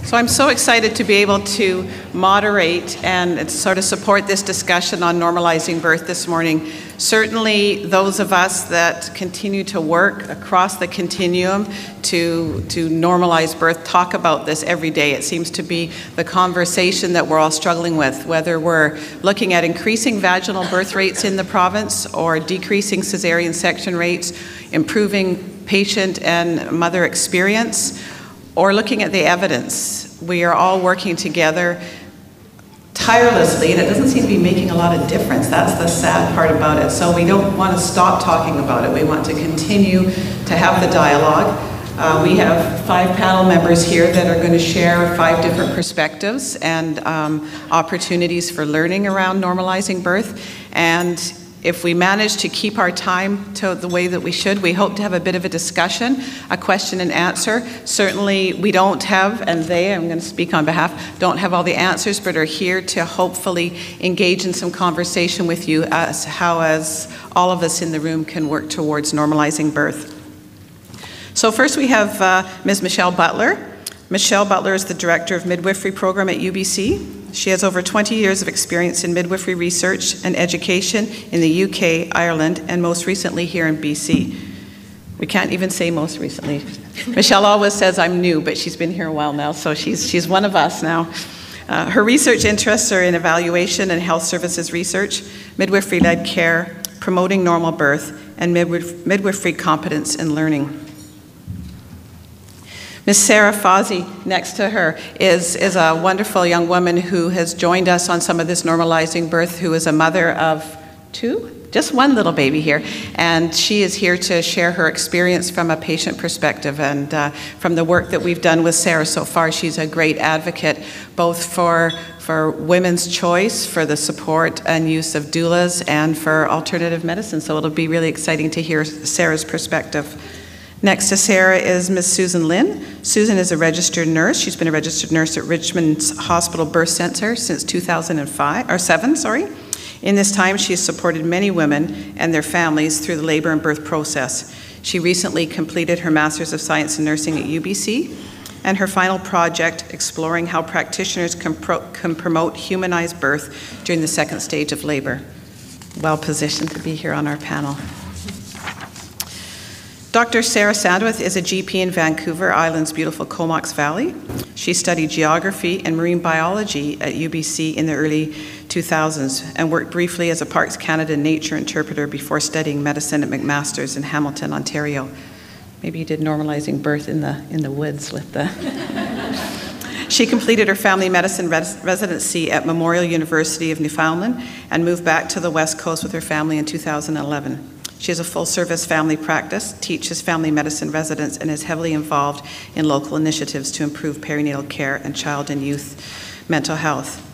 So I'm so excited to be able to moderate and sort of support this discussion on normalizing birth this morning. Certainly those of us that continue to work across the continuum to normalize birth talk about this every day. It seems to be the conversation that we're all struggling with, whether we're looking at increasing vaginal birth rates in the province or decreasing cesarean section rates, improving patient and mother experience, or looking at the evidence. We are all working together tirelessly, and it doesn't seem to be making a lot of difference. That's the sad part about it. So we don't want to stop talking about it. We want to continue to have the dialogue. We have 5 panel members here that are going to share 5 different perspectives and opportunities for learning around normalizing birth. And if we manage to keep our time to the way that we should, we hope to have a bit of a discussion, a question and answer. Certainly we don't have, and they, I'm going to speak on behalf, don't have all the answers, but are here to hopefully engage in some conversation with you as all of us in the room can work towards normalizing birth. So first we have Ms. Michelle Butler. Michelle Butler is the Director of Midwifery Program at UBC. She has over 20 years of experience in midwifery research and education in the UK, Ireland, and most recently here in BC. We can't even say most recently. Michelle always says I'm new, but she's been here a while now, so she's one of us now. Her research interests are in evaluation and health services research, midwifery-led care, promoting normal birth, and midwifery competence and learning. Ms. Sara Fawzy, next to her, is a wonderful young woman who has joined us on some of this normalizing birth, who is a mother of 2, just one little baby here, and she is here to share her experience from a patient perspective. And from the work that we've done with Sara so far, she's a great advocate both for women's choice, for the support and use of doulas, and for alternative medicine. So it'll be really exciting to hear Sara's perspective. Next to Sara is Ms. Susan Lynn. Susan is a registered nurse. She's been a registered nurse at Richmond's Hospital Birth Centre since 2007. In this time, she has supported many women and their families through the labour and birth process. She recently completed her Master's of Science in Nursing at UBC, and her final project exploring how practitioners can promote humanized birth during the 2nd stage of labour. Well positioned to be here on our panel. Dr. Sara Sandwith is a GP in Vancouver Island's beautiful Comox Valley. She studied geography and marine biology at UBC in the early 2000s and worked briefly as a Parks Canada nature interpreter before studying medicine at McMaster's in Hamilton, Ontario. Maybe you did normalizing birth in the woods with the... She completed her family medicine residency at Memorial University of Newfoundland and moved back to the West Coast with her family in 2011. She has a full-service family practice, teaches family medicine residents, and is heavily involved in local initiatives to improve perinatal care and child and youth mental health.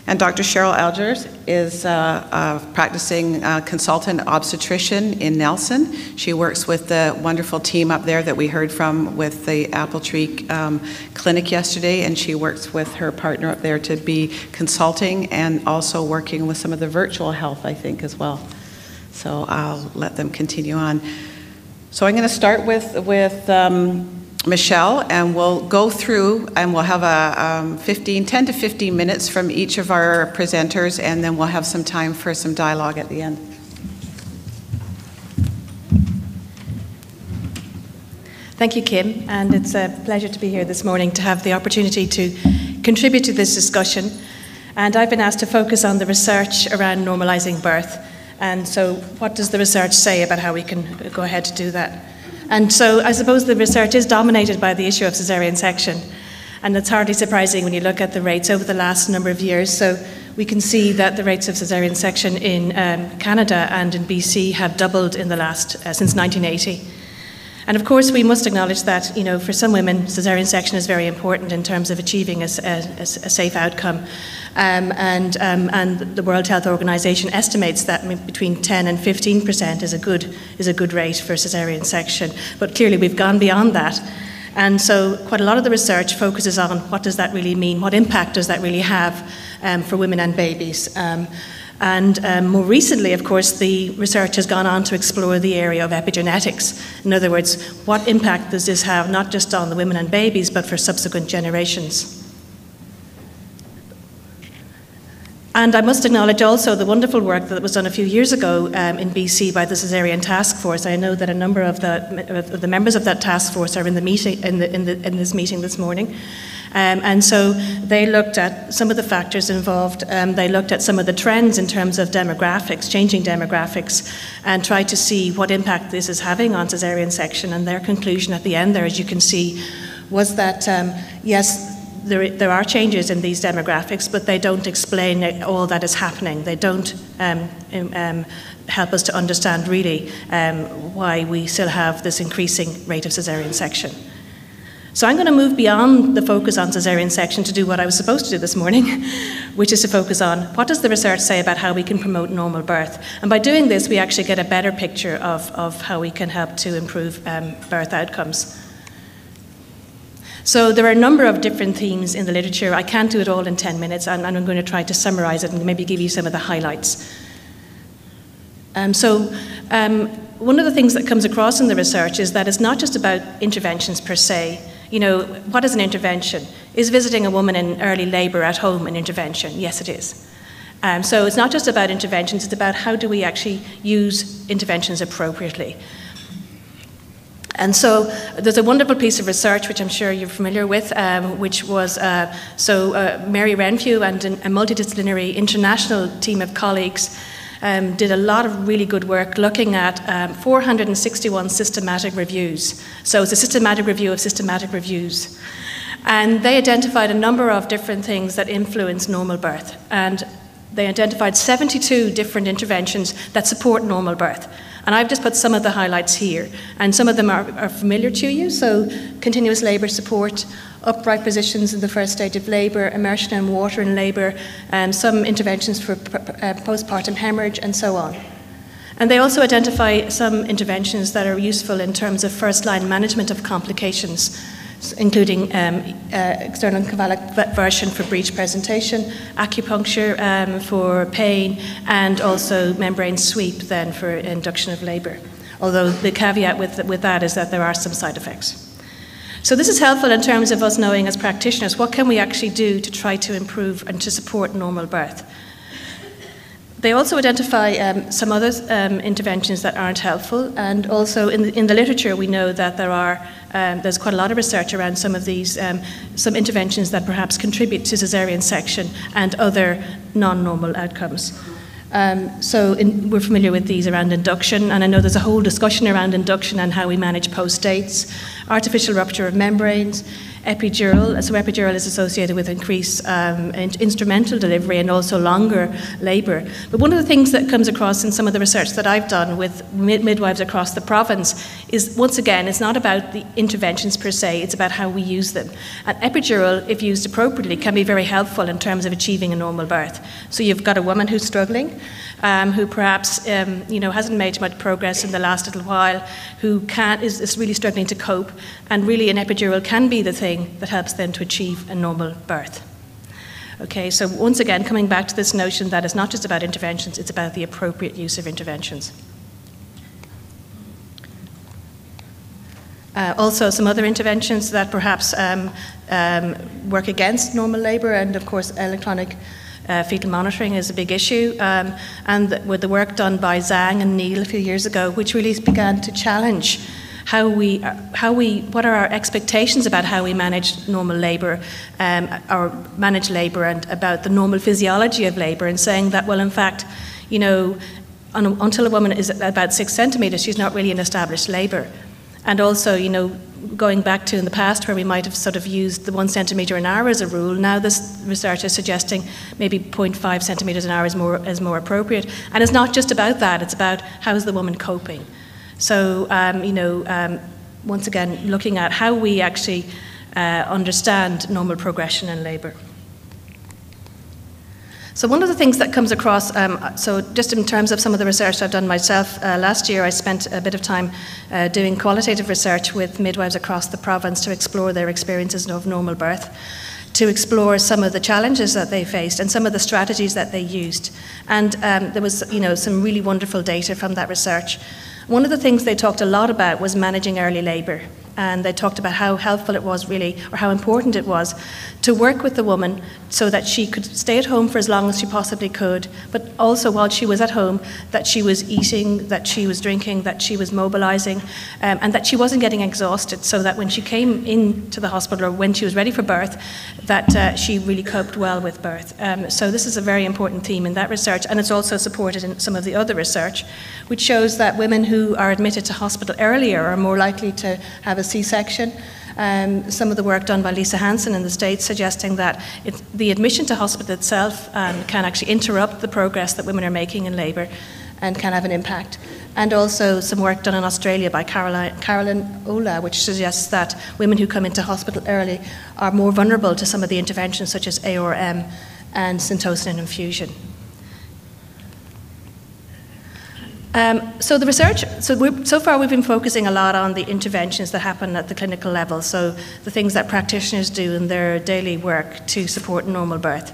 And Dr. Sheryl Alger is a practicing consultant obstetrician in Nelson. She works with the wonderful team up there that we heard from with the Apple Tree Clinic yesterday, and she works with her partner up there to be consulting and also working with some of the virtual health, I think, as well. So I'll let them continue on. So I'm going to start with Michelle, and we'll go through and we'll have a 10 to 15 minutes from each of our presenters, and then we'll have some time for some dialogue at the end. Thank you, Kim, and it's a pleasure to be here this morning to have the opportunity to contribute to this discussion. And I've been asked to focus on the research around normalizing birth. And so what does the research say about how we can go ahead to do that? And so I suppose the research is dominated by the issue of caesarean section. And it's hardly surprising when you look at the rates over the last number of years. So we can see that the rates of caesarean section in Canada and in BC have doubled in the last, since 1980. And of course, we must acknowledge that, you know, for some women, caesarean section is very important in terms of achieving a safe outcome. And the World Health Organization estimates that between 10 and 15% is a good rate for caesarean section. But clearly, we've gone beyond that. And so quite a lot of the research focuses on what does that really mean? What impact does that really have for women and babies? And more recently, of course, the research has gone on to explore the area of epigenetics. In other words, what impact does this have not just on the women and babies, but for subsequent generations? And I must acknowledge also the wonderful work that was done a few years ago in BC by the Caesarean Task Force. I know that a number of the members of that task force are in the meeting in this meeting this morning. And so they looked at some of the factors involved. They looked at some of the trends in terms of demographics, changing demographics, and tried to see what impact this is having on caesarean section. And their conclusion at the end there, as you can see, was that yes, there are changes in these demographics, but they don't explain all that is happening. They don't help us to understand really why we still have this increasing rate of caesarean section. So I'm going to move beyond the focus on caesarean section to do what I was supposed to do this morning, which is to focus on what does the research say about how we can promote normal birth. And by doing this, we actually get a better picture of how we can help to improve birth outcomes. So there are a number of different themes in the literature. I can't do it all in 10 minutes, and I'm going to try to summarize it and maybe give you some of the highlights. One of the things that comes across in the research is that it's not just about interventions per se. You know, what is an intervention? Is visiting a woman in early labour at home an intervention? Yes, it is. So it's not just about interventions, it's about how do we actually use interventions appropriately. And so there's a wonderful piece of research, which I'm sure you're familiar with, which was, Mary Renfrew and a multidisciplinary international team of colleagues did a lot of really good work looking at 461 systematic reviews. So it's a systematic review of systematic reviews. And they identified a number of different things that influence normal birth. And they identified 72 different interventions that support normal birth. And I've just put some of the highlights here. And some of them are familiar to you. So continuous labour support, upright positions in the first stage of labour, immersion in water in labour, some interventions for postpartum hemorrhage, and so on. And they also identify some interventions that are useful in terms of first-line management of complications, including external cephalic version for breech presentation, acupuncture for pain, and also membrane sweep then for induction of labour. Although the caveat with that is that there are some side effects. So this is helpful in terms of us knowing as practitioners what can we actually do to try to improve and to support normal birth. They also identify some other interventions that aren't helpful, and also in the literature we know that there's quite a lot of research around some of these, some interventions that perhaps contribute to caesarean section and other non-normal outcomes. We're familiar with these around induction, and I know there's a whole discussion around induction and how we manage post-dates, artificial rupture of membranes, epidural. So epidural is associated with increased instrumental delivery and also longer labour. But one of the things that comes across in some of the research that I've done with midwives across the province is, once again, it's not about the interventions per se, it's about how we use them. And epidural, if used appropriately, can be very helpful in terms of achieving a normal birth. So you've got a woman who's struggling, who perhaps hasn't made much progress in the last little while, who is really struggling to cope, and really an epidural can be the thing that helps them to achieve a normal birth. Okay, so once again, coming back to this notion that it's not just about interventions, it's about the appropriate use of interventions. Also, some other interventions that perhaps work against normal labour, and of course electronic fetal monitoring is a big issue, and with the work done by Zhang and Neil a few years ago, which really began to challenge what are our expectations about how we manage normal labour, or manage labour, and about the normal physiology of labour, and saying that, well, in fact, until a woman is about 6 centimetres, she's not really in established labour. And also, going back to in the past where we might have sort of used the 1 centimetre an hour as a rule, now this research is suggesting maybe 0.5 centimetres an hour is more appropriate. And it's not just about that, it's about how is the woman coping. So, once again, looking at how we actually understand normal progression in labour. So one of the things that comes across, so just in terms of some of the research I've done myself, last year I spent a bit of time doing qualitative research with midwives across the province to explore their experiences of normal birth. to explore some of the challenges that they faced and some of the strategies that they used. And there was, some really wonderful data from that research. One of the things they talked a lot about was managing early labour. And they talked about how helpful it was really, or how important it was, to work with the woman so that she could stay at home for as long as she possibly could, but also while she was at home, that she was eating, that she was drinking, that she was mobilising, and that she wasn't getting exhausted, so that when she came into the hospital or when she was ready for birth, that she really coped well with birth. So this is a very important theme in that research, and it's also supported in some of the other research, which shows that women who are admitted to hospital earlier are more likely to have a C-section. Some of the work done by Lisa Hansen in the States suggesting that the admission to hospital itself can actually interrupt the progress that women are making in labour and can have an impact. And also some work done in Australia by Carolyn Ola, which suggests that women who come into hospital early are more vulnerable to some of the interventions such as ARM and syntocin infusion. So the research, so far we've been focusing a lot on the interventions that happen at the clinical level, so the things that practitioners do in their daily work to support normal birth.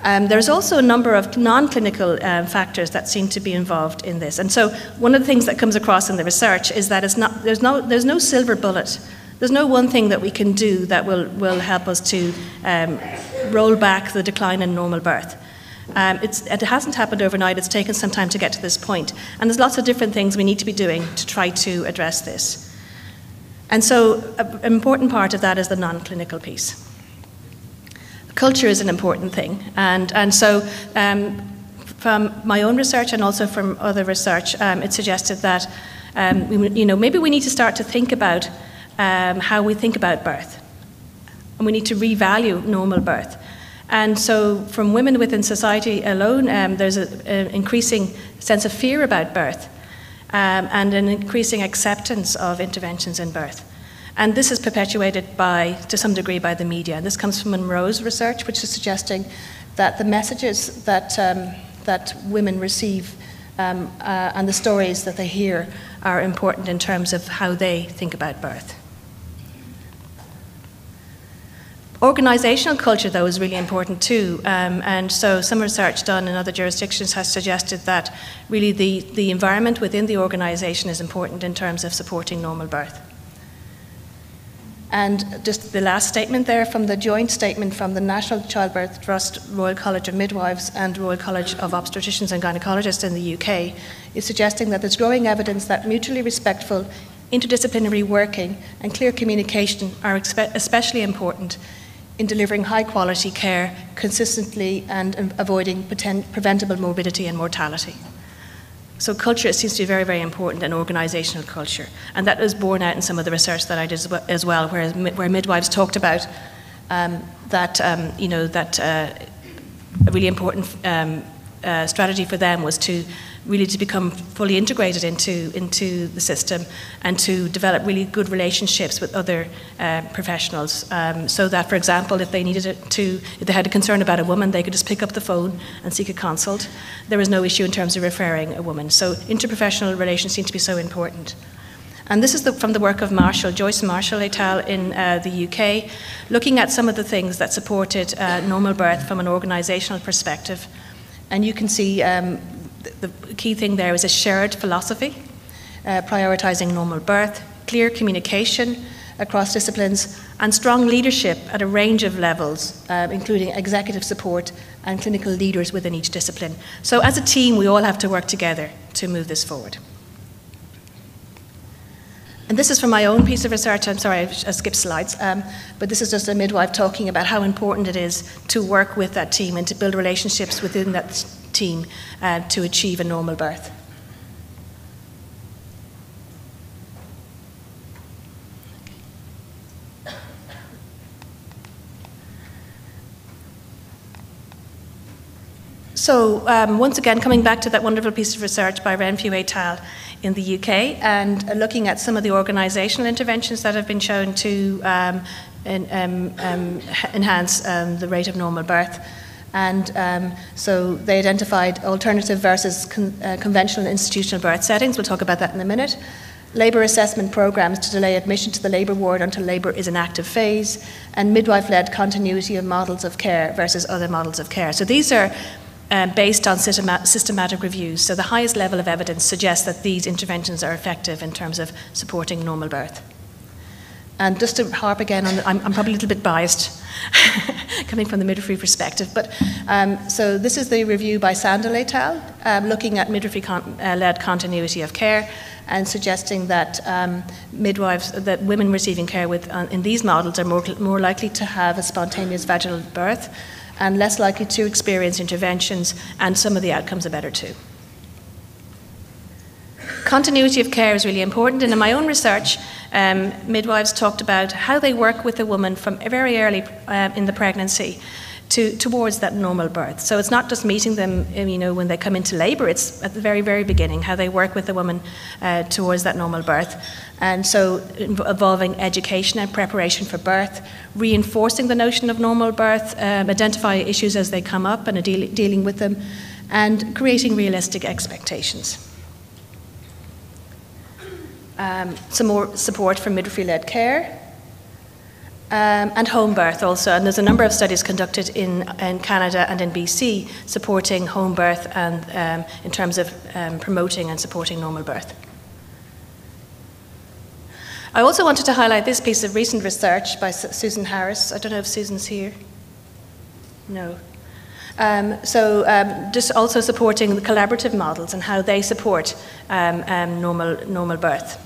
There's also a number of non-clinical factors that seem to be involved in this. And so one of the things that comes across in the research is that there's no silver bullet. There's no one thing that we can do that will help us to roll back the decline in normal birth. It hasn't happened overnight, it's taken some time to get to this point. And there's lots of different things we need to be doing to try to address this. And so an important part of that is the non-clinical piece. Culture is an important thing. And so from my own research and also from other research, it suggested that maybe we need to start to think about how we think about birth. And we need to revalue normal birth. And so from women within society alone, there's an increasing sense of fear about birth and an increasing acceptance of interventions in birth. And this is perpetuated to some degree by the media. And this comes from Monroe's research, which is suggesting that the messages that women receive and the stories that they hear are important in terms of how they think about birth. Organisational culture, though, is really important too, and so some research done in other jurisdictions has suggested that really the environment within the organisation is important in terms of supporting normal birth. And just the last statement there from the joint statement from the National Childbirth Trust, Royal College of Midwives and Royal College of Obstetricians and Gynaecologists in the UK is suggesting that there's growing evidence that mutually respectful, interdisciplinary working and clear communication are especially important in delivering high-quality care consistently and avoiding preventable morbidity and mortality. So culture seems to be very, very important in organisational culture. And that is borne out in some of the research that I did as well, where midwives talked about that a really important strategy for them was to become fully integrated into the system and to develop really good relationships with other professionals, so that, for example, if they had a concern about a woman, they could just pick up the phone and seek a consult. There was no issue in terms of referring a woman. So interprofessional relations seem to be so important. And this is from the work of Joyce Marshall et al. In the UK, looking at some of the things that supported normal birth from an organisational perspective. And you can see the key thing there is a shared philosophy, prioritising normal birth, clear communication across disciplines, and strong leadership at a range of levels, including executive support and clinical leaders within each discipline. So as a team, we all have to work together to move this forward. And this is from my own piece of research. I'm sorry, I skipped slides. But this is just a midwife talking about how important it is to work with that team and to build relationships within that team to achieve a normal birth. So once again, coming back to that wonderful piece of research by Renfrew et al. In the UK, and looking at some of the organisational interventions that have been shown to enhance the rate of normal birth. And so they identified alternative versus conventional institutional birth settings. We'll talk about that in a minute. labour assessment programmes to delay admission to the labour ward until labour is in active phase, and midwife-led continuity of models of care versus other models of care. So these are based on systematic reviews. So the highest level of evidence suggests that these interventions are effective in terms of supporting normal birth. And just to harp again on, I'm probably a little bit biased coming from the midwifery perspective, but so this is the review by Sandwith et al. Looking at midwifery-led continuity of care and suggesting that that women receiving care in these models are more likely to have a spontaneous vaginal birth and less likely to experience interventions, and some of the outcomes are better too. Continuity of care is really important, and in my own research, midwives talked about how they work with the woman from very early in the pregnancy towards that normal birth. So it's not just meeting them, when they come into labour, it's at the very, very beginning, how they work with the woman towards that normal birth. And so involving education and preparation for birth, reinforcing the notion of normal birth, identify issues as they come up and dealing with them, and creating realistic expectations. Some more support for midwifery-led care, and home birth also. And there's a number of studies conducted in Canada and in BC supporting home birth and in terms of promoting and supporting normal birth. I also wanted to highlight this piece of recent research by Susan Harris. I don't know if Susan's here. No. Just also supporting the collaborative models and how they support normal birth.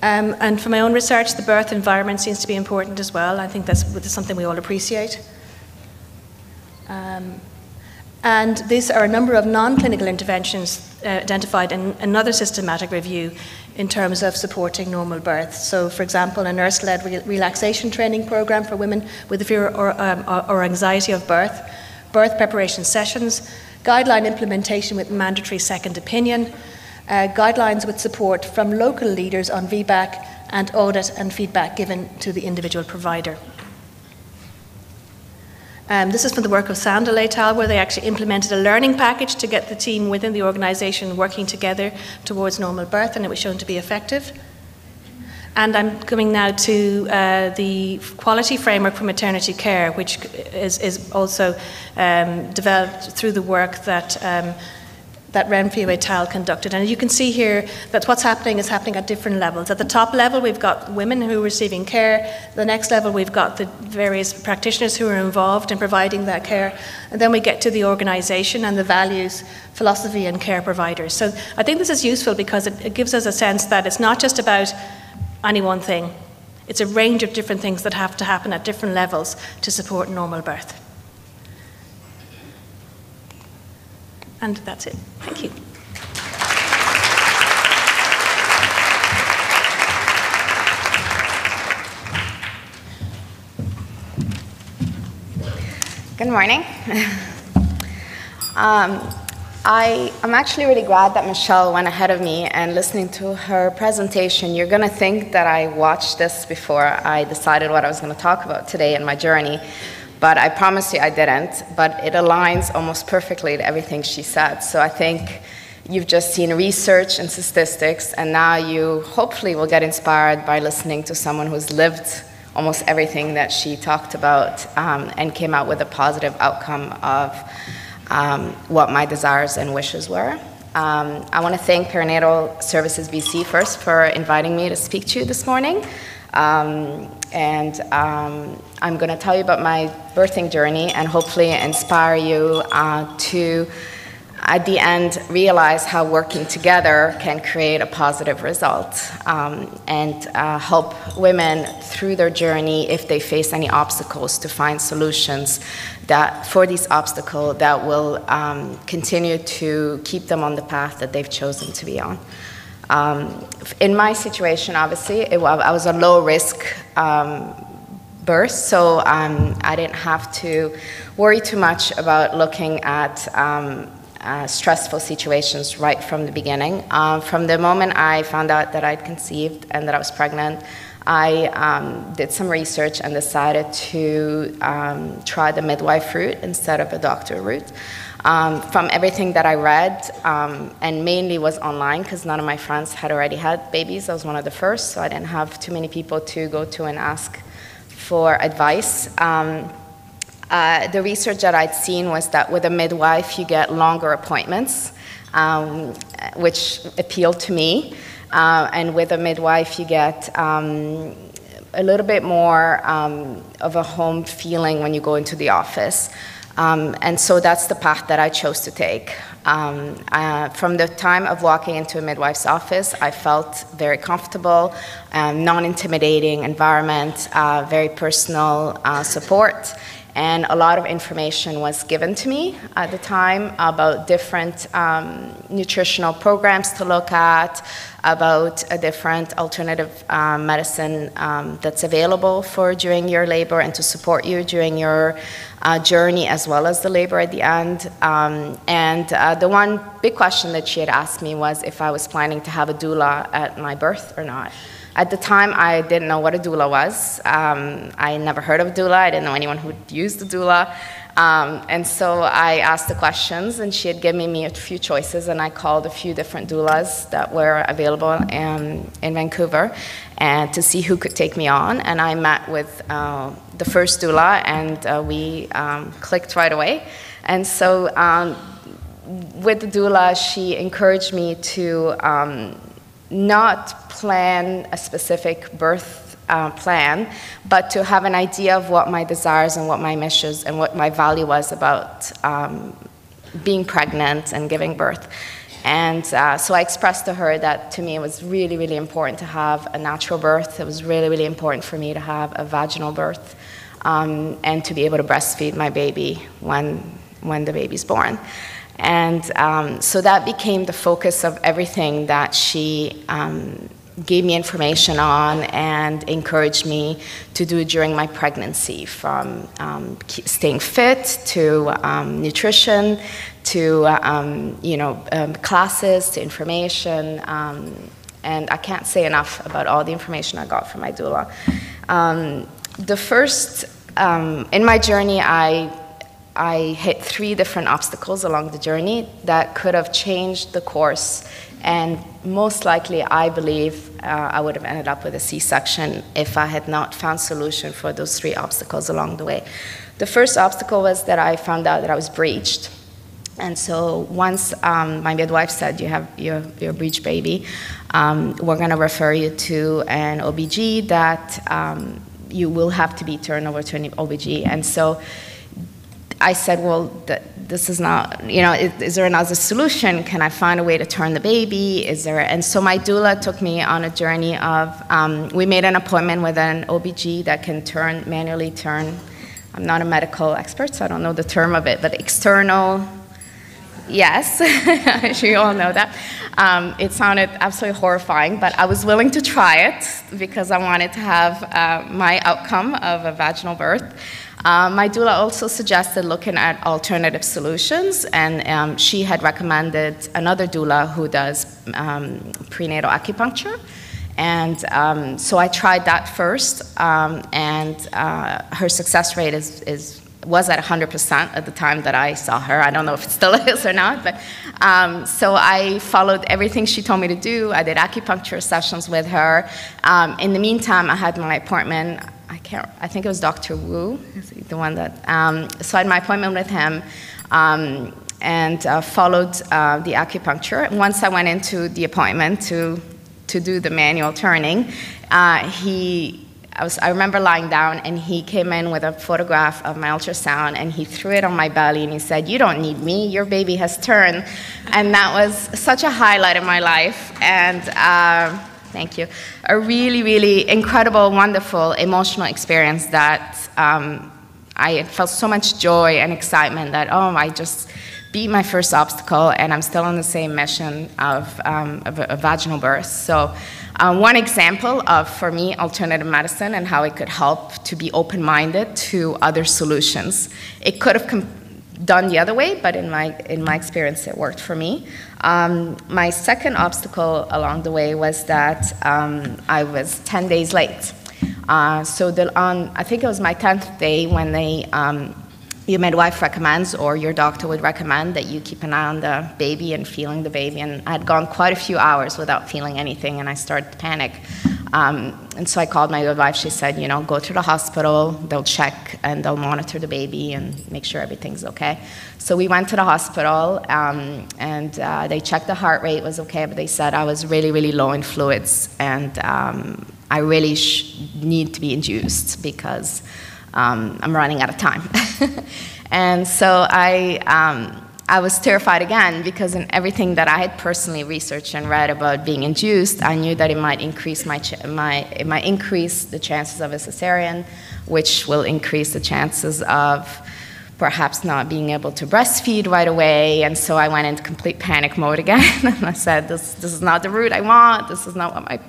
And for my own research, the birth environment seems to be important as well. I think that's something we all appreciate. And these are a number of non-clinical interventions identified in another systematic review in terms of supporting normal birth. So, for example, a nurse-led relaxation training program for women with the fear or anxiety of birth, birth preparation sessions, guideline implementation with mandatory second opinion, guidelines with support from local leaders on VBAC, and audit and feedback given to the individual provider. This is from the work of Sandwith et al., where they actually implemented a learning package to get the team within the organisation working together towards normal birth, and it was shown to be effective. And I'm coming now to the quality framework for maternity care, which is also developed through the work that Renfrew et al. Conducted. And you can see here that what's happening is happening at different levels. At the top level, we've got women who are receiving care. The next level, we've got the various practitioners who are involved in providing that care. And then we get to the organisation and the values, philosophy, and care providers. So I think this is useful because it gives us a sense that it's not just about any one thing. It's a range of different things that have to happen at different levels to support normal birth. And that's it. Thank you. Good morning. I'm actually really glad that Michelle went ahead of me, and listening to her presentation, you're going to think that I watched this before I decided what I was going to talk about today in my journey. But I promise you I didn't, but it aligns almost perfectly to everything she said. So I think you've just seen research and statistics, and now you hopefully will get inspired by listening to someone who's lived almost everything that she talked about and came out with a positive outcome of what my desires and wishes were. I want to thank Perinatal Services BC first for inviting me to speak to you this morning. I'm going to tell you about my birthing journey and hopefully inspire you to, at the end, realize how working together can create a positive result and help women through their journey if they face any obstacles to find solutions for these obstacles that will continue to keep them on the path that they've chosen to be on. In my situation, obviously, I was a low-risk birth, so I didn't have to worry too much about looking at stressful situations right from the beginning. From the moment I found out that I'd conceived and that I was pregnant, I did some research and decided to try the midwife route instead of the doctor route. From everything that I read, and mainly was online because none of my friends had already had babies. I was one of the first, so I didn't have too many people to go to and ask for advice. The research that I'd seen was that with a midwife you get longer appointments, which appealed to me. And with a midwife you get a little bit more of a home feeling when you go into the office. And so that's the path that I chose to take. From the time of walking into a midwife's office, I felt very comfortable, non-intimidating environment, very personal support, and a lot of information was given to me at the time about different nutritional programs to look at, about a different alternative medicine that's available for during your labor and to support you during your journey as well as the labor at the end. The one big question that she had asked me was if I was planning to have a doula at my birth or not. At the time, I didn't know what a doula was. I never heard of a doula. I didn't know anyone who used a doula. And so I asked the questions, and she had given me a few choices, and I called a few different doulas that were available in Vancouver and to see who could take me on. And I met with the first doula, and we clicked right away. And so with the doula, she encouraged me to not plan a specific birth plan, but to have an idea of what my desires and what my missions and what my value was about being pregnant and giving birth. And so I expressed to her that to me it was really, really important to have a natural birth. It was really, really important for me to have a vaginal birth and to be able to breastfeed my baby when the baby's born. And so that became the focus of everything that she gave me information on and encouraged me to do during my pregnancy, from staying fit to nutrition to classes to information. And I can't say enough about all the information I got from my doula. In my journey, I hit 3 different obstacles along the journey that could have changed the course, and most likely I believe I would have ended up with a C-section if I had not found solution for those 3 obstacles along the way. The first obstacle was that I found out that I was breached. And so once my midwife said, you're a breech baby, we're going to refer you to an OBG that you will have to be turned over to an OBG. And so I said, well, this is not, is there another solution? Can I find a way to turn the baby? And so my doula took me on a journey of, we made an appointment with an OBG that can manually turn, I'm not a medical expert, so I don't know the term of it, but external, yes, you all know that. It sounded absolutely horrifying, but I was willing to try it because I wanted to have my outcome of a vaginal birth. My doula also suggested looking at alternative solutions, and she had recommended another doula who does prenatal acupuncture. And so I tried that first, and her success rate was at 100% at the time that I saw her. I don't know if it still is or not, but so I followed everything she told me to do. I did acupuncture sessions with her. In the meantime, I had my appointment. I think it was Dr. Wu, the one that, so I had my appointment with him and followed the acupuncture. Once I went into the appointment to do the manual turning, I remember lying down, and he came in with a photograph of my ultrasound, and he threw it on my belly, and he said, "You don't need me, your baby has turned." And that was such a highlight in my life, and thank you. A really, really incredible, wonderful, emotional experience that I felt so much joy and excitement that, I just beat my first obstacle, and I'm still on the same mission of a vaginal birth. So one example of, for me, alternative medicine and how it could help to be open-minded to other solutions. It could have done the other way, but in my experience, it worked for me. My second obstacle along the way was that I was 10 days late. So I think it was my 10th day when your midwife recommends, or your doctor would recommend, that you keep an eye on the baby and feeling the baby. And I had gone quite a few hours without feeling anything, and I started to panic. And so I called my midwife. She said, go to the hospital. They'll check and they'll monitor the baby and make sure everything's okay. So we went to the hospital, and they checked the heart rate was okay, but they said I was really, really low in fluids, and I really need to be induced because I'm running out of time. And so I was terrified again, because in everything that I had personally researched and read about being induced, I knew that it might increase it might increase the chances of a cesarean, which will increase the chances of perhaps not being able to breastfeed right away. And so I went into complete panic mode again. And I said, this is not the route I want. This is not what I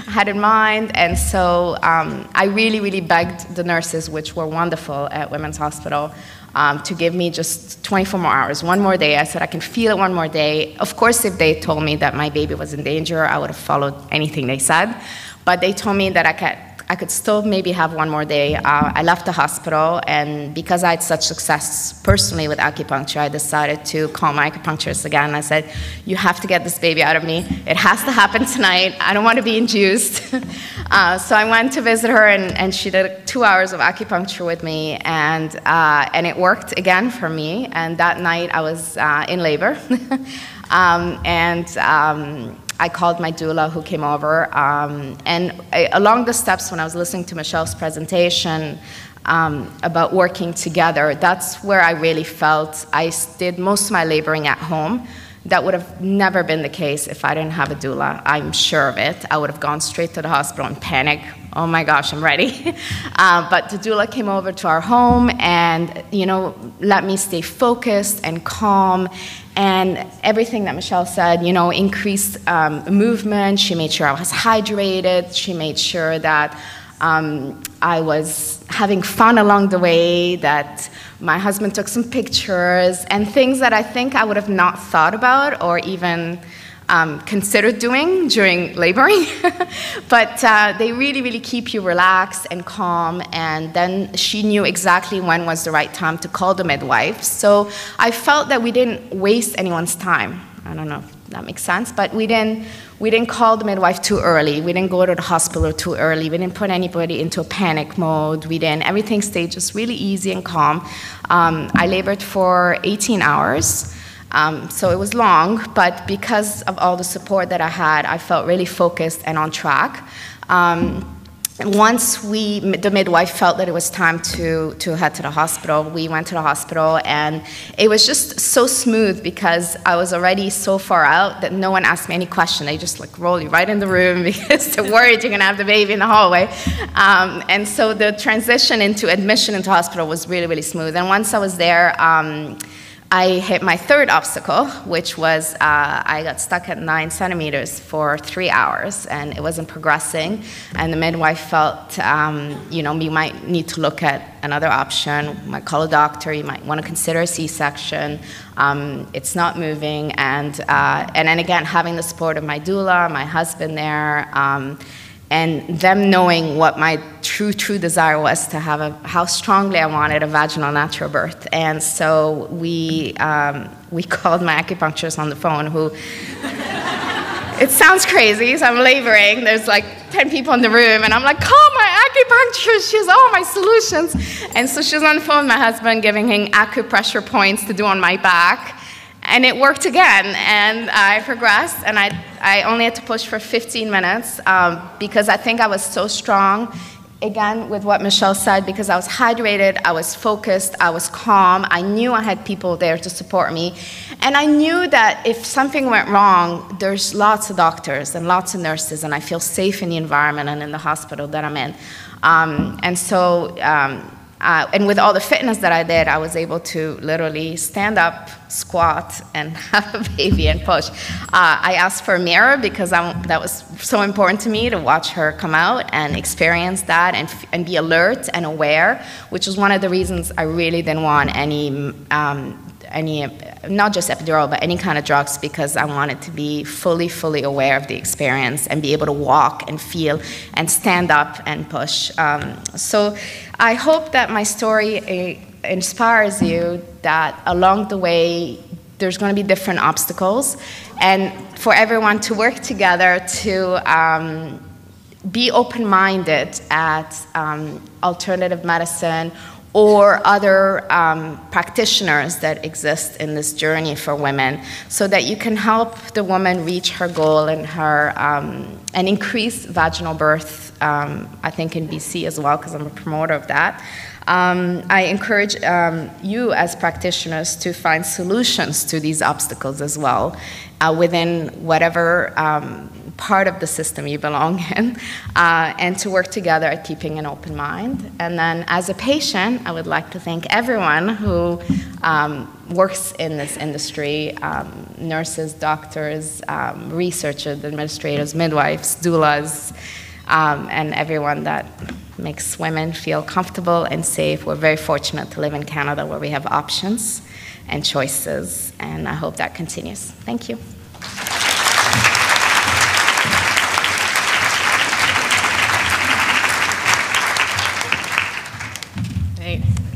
had in mind. And so I really, really begged the nurses, which were wonderful at Women's Hospital, to give me just 24 more hours, one more day. I said, I can feel it one more day. Of course, if they told me that my baby was in danger, I would have followed anything they said. But they told me that I could still maybe have one more day. I left the hospital, and because I had such success personally with acupuncture, I decided to call my acupuncturist again. I said, you have to get this baby out of me. It has to happen tonight. I don't want to be induced. So I went to visit her, and she did 2 hours of acupuncture with me, and it worked again for me. And that night I was in labor. I called my doula, who came over, and along the steps, when I was listening to Michelle's presentation about working together, that's where I really felt I did most of my laboring at home. That would have never been the case if I didn't have a doula. I'm sure of it. I would have gone straight to the hospital and panicked. Oh my gosh, I'm ready. But the doula came over to our home and, let me stay focused and calm. And everything that Michelle said, increased movement. She made sure I was hydrated. She made sure that I was having fun along the way, that my husband took some pictures, and things that I think I would have not thought about or even considered doing during laboring. But they really, really keep you relaxed and calm. And then she knew exactly when was the right time to call the midwife. So I felt that we didn't waste anyone's time. I don't know if that makes sense, but we didn't call the midwife too early. We didn't go to the hospital too early. We didn't put anybody into a panic mode. Everything stayed just really easy and calm. I labored for 18 hours. So it was long, but because of all the support that I had, I felt really focused and on track. Once the midwife felt that it was time to head to the hospital, we went to the hospital, and it was just so smooth because I was already so far out that no one asked me any question. They just roll you right in the room because they're worried you're gonna have the baby in the hallway. And so the transition into admission into hospital was really, really smooth. And once I was there, I hit my third obstacle, which was I got stuck at 9 centimeters for 3 hours, and it wasn't progressing. And the midwife felt, we might need to look at another option. You might call a doctor. You might want to consider a C-section. It's not moving. And then again, having the support of my doula, my husband there, and them knowing what my true desire was to have how strongly I wanted a vaginal natural birth. And so we called my acupuncturist on the phone, who, it sounds crazy, so I'm laboring, there's 10 people in the room, and I'm like, call my acupuncturist, she has all my solutions. And so she was on the phone with my husband, giving him acupressure points to do on my back. And it worked again, and I progressed, and I only had to push for 15 minutes because I think I was so strong, again, with what Michelle said, because I was hydrated, I was focused, I was calm, I knew I had people there to support me, and I knew that if something went wrong, there's lots of doctors and lots of nurses, and I feel safe in the environment and in the hospital that I'm in. And so and with all the fitness that I did, I was able to literally stand up, squat, and have a baby and push. I asked for a mirror because that was so important to me, to watch her come out and experience that and be alert and aware, which is one of the reasons I really didn't want any, not just epidural, but any kind of drugs, because I wanted to be fully aware of the experience and be able to walk and feel and stand up and push. So I hope that my story inspires you that along the way there's going to be different obstacles, and for everyone to work together to be open-minded at alternative medicine or other practitioners that exist in this journey for women, so that you can help the woman reach her goal and her and increase vaginal birth. I think in BC as well, because I'm a promoter of that. I encourage you as practitioners to find solutions to these obstacles as well, within whatever part of the system you belong in, and to work together at keeping an open mind. And then as a patient, I would like to thank everyone who works in this industry, nurses, doctors, researchers, administrators, midwives, doulas, and everyone that makes women feel comfortable and safe. We're very fortunate to live in Canada where we have options and choices, and I hope that continues. Thank you.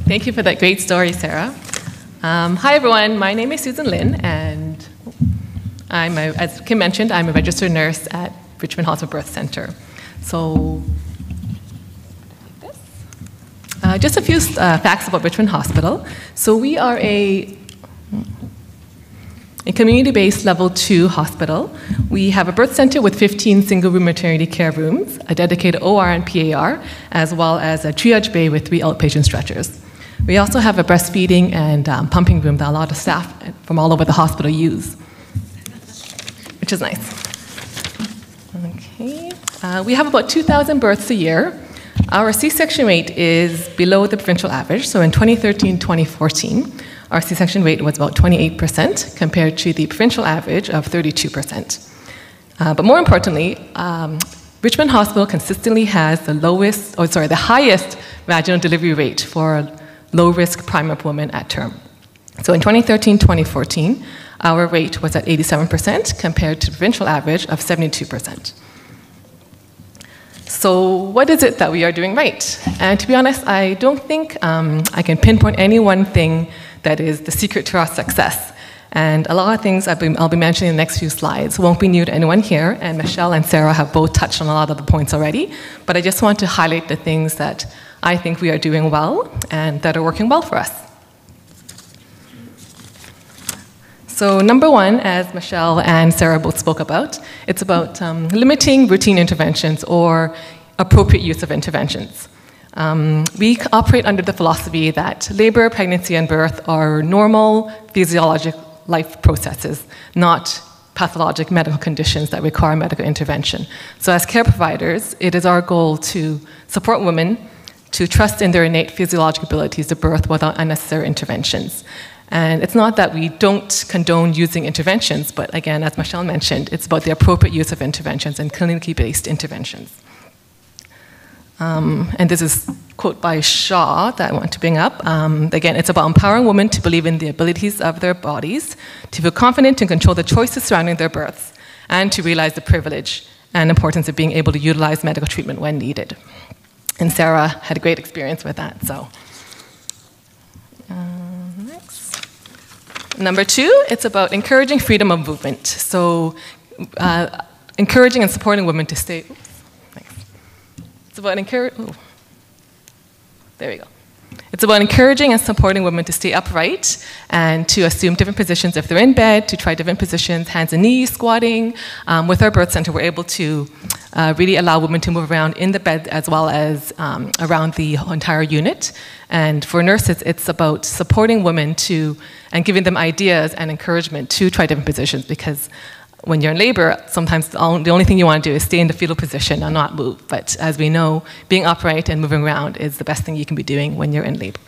Thank you for that great story, Sarah. Hi, everyone. My name is Susan Lin, and as Kim mentioned, I'm a registered nurse at Richmond Hospital Birth Center. So, just a few facts about Richmond Hospital. So we are a community-based level 2 hospital. We have a birth center with 15 single-room maternity care rooms, a dedicated OR and PAR, as well as a triage bay with 3 outpatient stretchers. We also have a breastfeeding and pumping room that a lot of staff from all over the hospital use, which is nice. Okay. We have about 2,000 births a year. Our C-section rate is below the provincial average. So in 2013-2014, our C-section rate was about 28% compared to the provincial average of 32%. But more importantly, Richmond Hospital consistently has the highest vaginal delivery rate for low-risk prime-up women at term. So in 2013-2014, our rate was at 87% compared to the provincial average of 72%. So what is it that we are doing right? And to be honest, I don't think I can pinpoint any one thing that is the secret to our success. And a lot of things I'll be mentioning in the next few slides won't be new to anyone here, and Michelle and Sarah have both touched on a lot of the points already, but I just want to highlight the things that I think we are doing well and that are working well for us. So number one, as Michelle and Sarah both spoke about, it's about limiting routine interventions or appropriate use of interventions. We operate under the philosophy that labor, pregnancy, and birth are normal physiologic life processes, not pathologic medical conditions that require medical intervention. So as care providers, it is our goal to support women to trust in their innate physiological abilities to birth without unnecessary interventions. And it's not that we don't condone using interventions, but again, as Michelle mentioned, it's about the appropriate use of interventions and clinically based interventions. And this is a quote by Shaw that I want to bring up. Again, it's about empowering women to believe in the abilities of their bodies, to feel confident to control the choices surrounding their births, and to realize the privilege and importance of being able to utilize medical treatment when needed. And Sarah had a great experience with that, so. Next. Number two, it's about encouraging freedom of movement. So encouraging and supporting women to stay, It's about It's about encouraging and supporting women to stay upright and to assume different positions if they're in bed, to try different positions, hands and knees, squatting. With our birth center, we're able to really allow women to move around in the bed as well as around the entire unit. And for nurses, it's about supporting women and giving them ideas and encouragement to try different positions, because when you're in labor, sometimes the only thing you want to do is stay in the fetal position and not move. But as we know, being upright and moving around is the best thing you can be doing when you're in labor.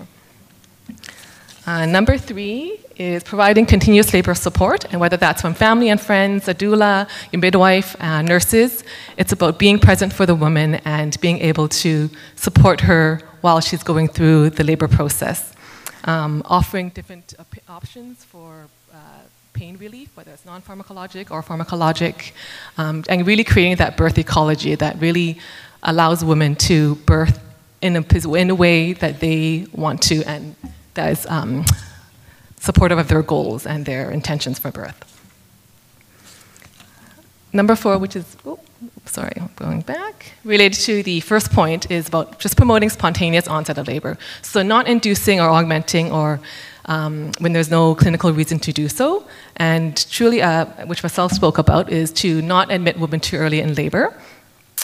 Number 3 is providing continuous labor support, and whether that's from family and friends, a doula, your midwife, nurses, it's about being present for the woman and being able to support her while she's going through the labor process. Offering different options for pain relief, whether it's non-pharmacologic or pharmacologic, and really creating that birth ecology that really allows women to birth in a way that they want to and that is supportive of their goals and their intentions for birth. Number 4, which is, going back, related to the first point, is about just promoting spontaneous onset of labor. So not inducing or augmenting or when there's no clinical reason to do so. And truly, which myself spoke about, is to not admit women too early in labor.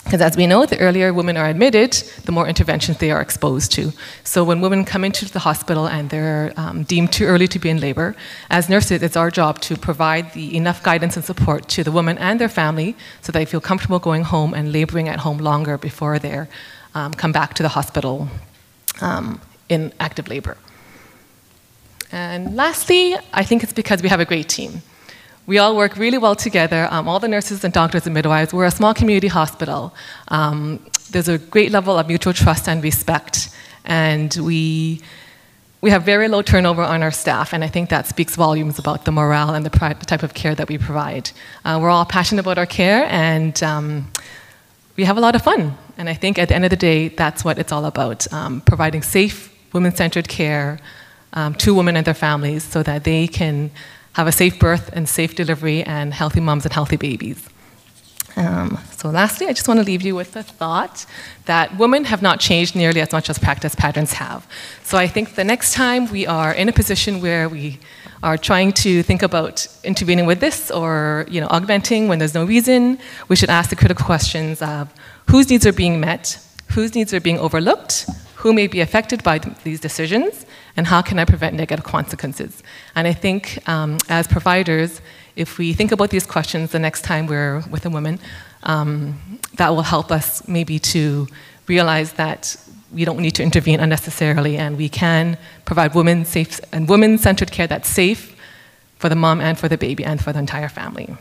Because as we know, the earlier women are admitted, the more interventions they are exposed to. So when women come into the hospital and they're deemed too early to be in labor, as nurses, it's our job to provide enough guidance and support to the woman and their family so they feel comfortable going home and laboring at home longer before they come back to the hospital in active labor. And lastly, I think it's because we have a great team. We all work really well together, all the nurses and doctors and midwives. We're a small community hospital. There's a great level of mutual trust and respect, and we have very low turnover on our staff, and I think that speaks volumes about the morale and the type of care that we provide. We're all passionate about our care, and we have a lot of fun. And I think at the end of the day, that's what it's all about, providing safe, women-centered care to women and their families so that they can have a safe birth and safe delivery and healthy moms and healthy babies. So lastly, I just want to leave you with the thought that women have not changed nearly as much as practice patterns have. So I think the next time we are in a position where we are trying to think about intervening with this or augmenting when there's no reason, we should ask the critical questions of whose needs are being met, whose needs are being overlooked, who may be affected by these decisions, and how can I prevent negative consequences? And I think as providers, if we think about these questions the next time we're with a woman, that will help us maybe to realize that we don't need to intervene unnecessarily and we can provide women-safe and women-centered care that's safe for the mom and for the baby and for the entire family.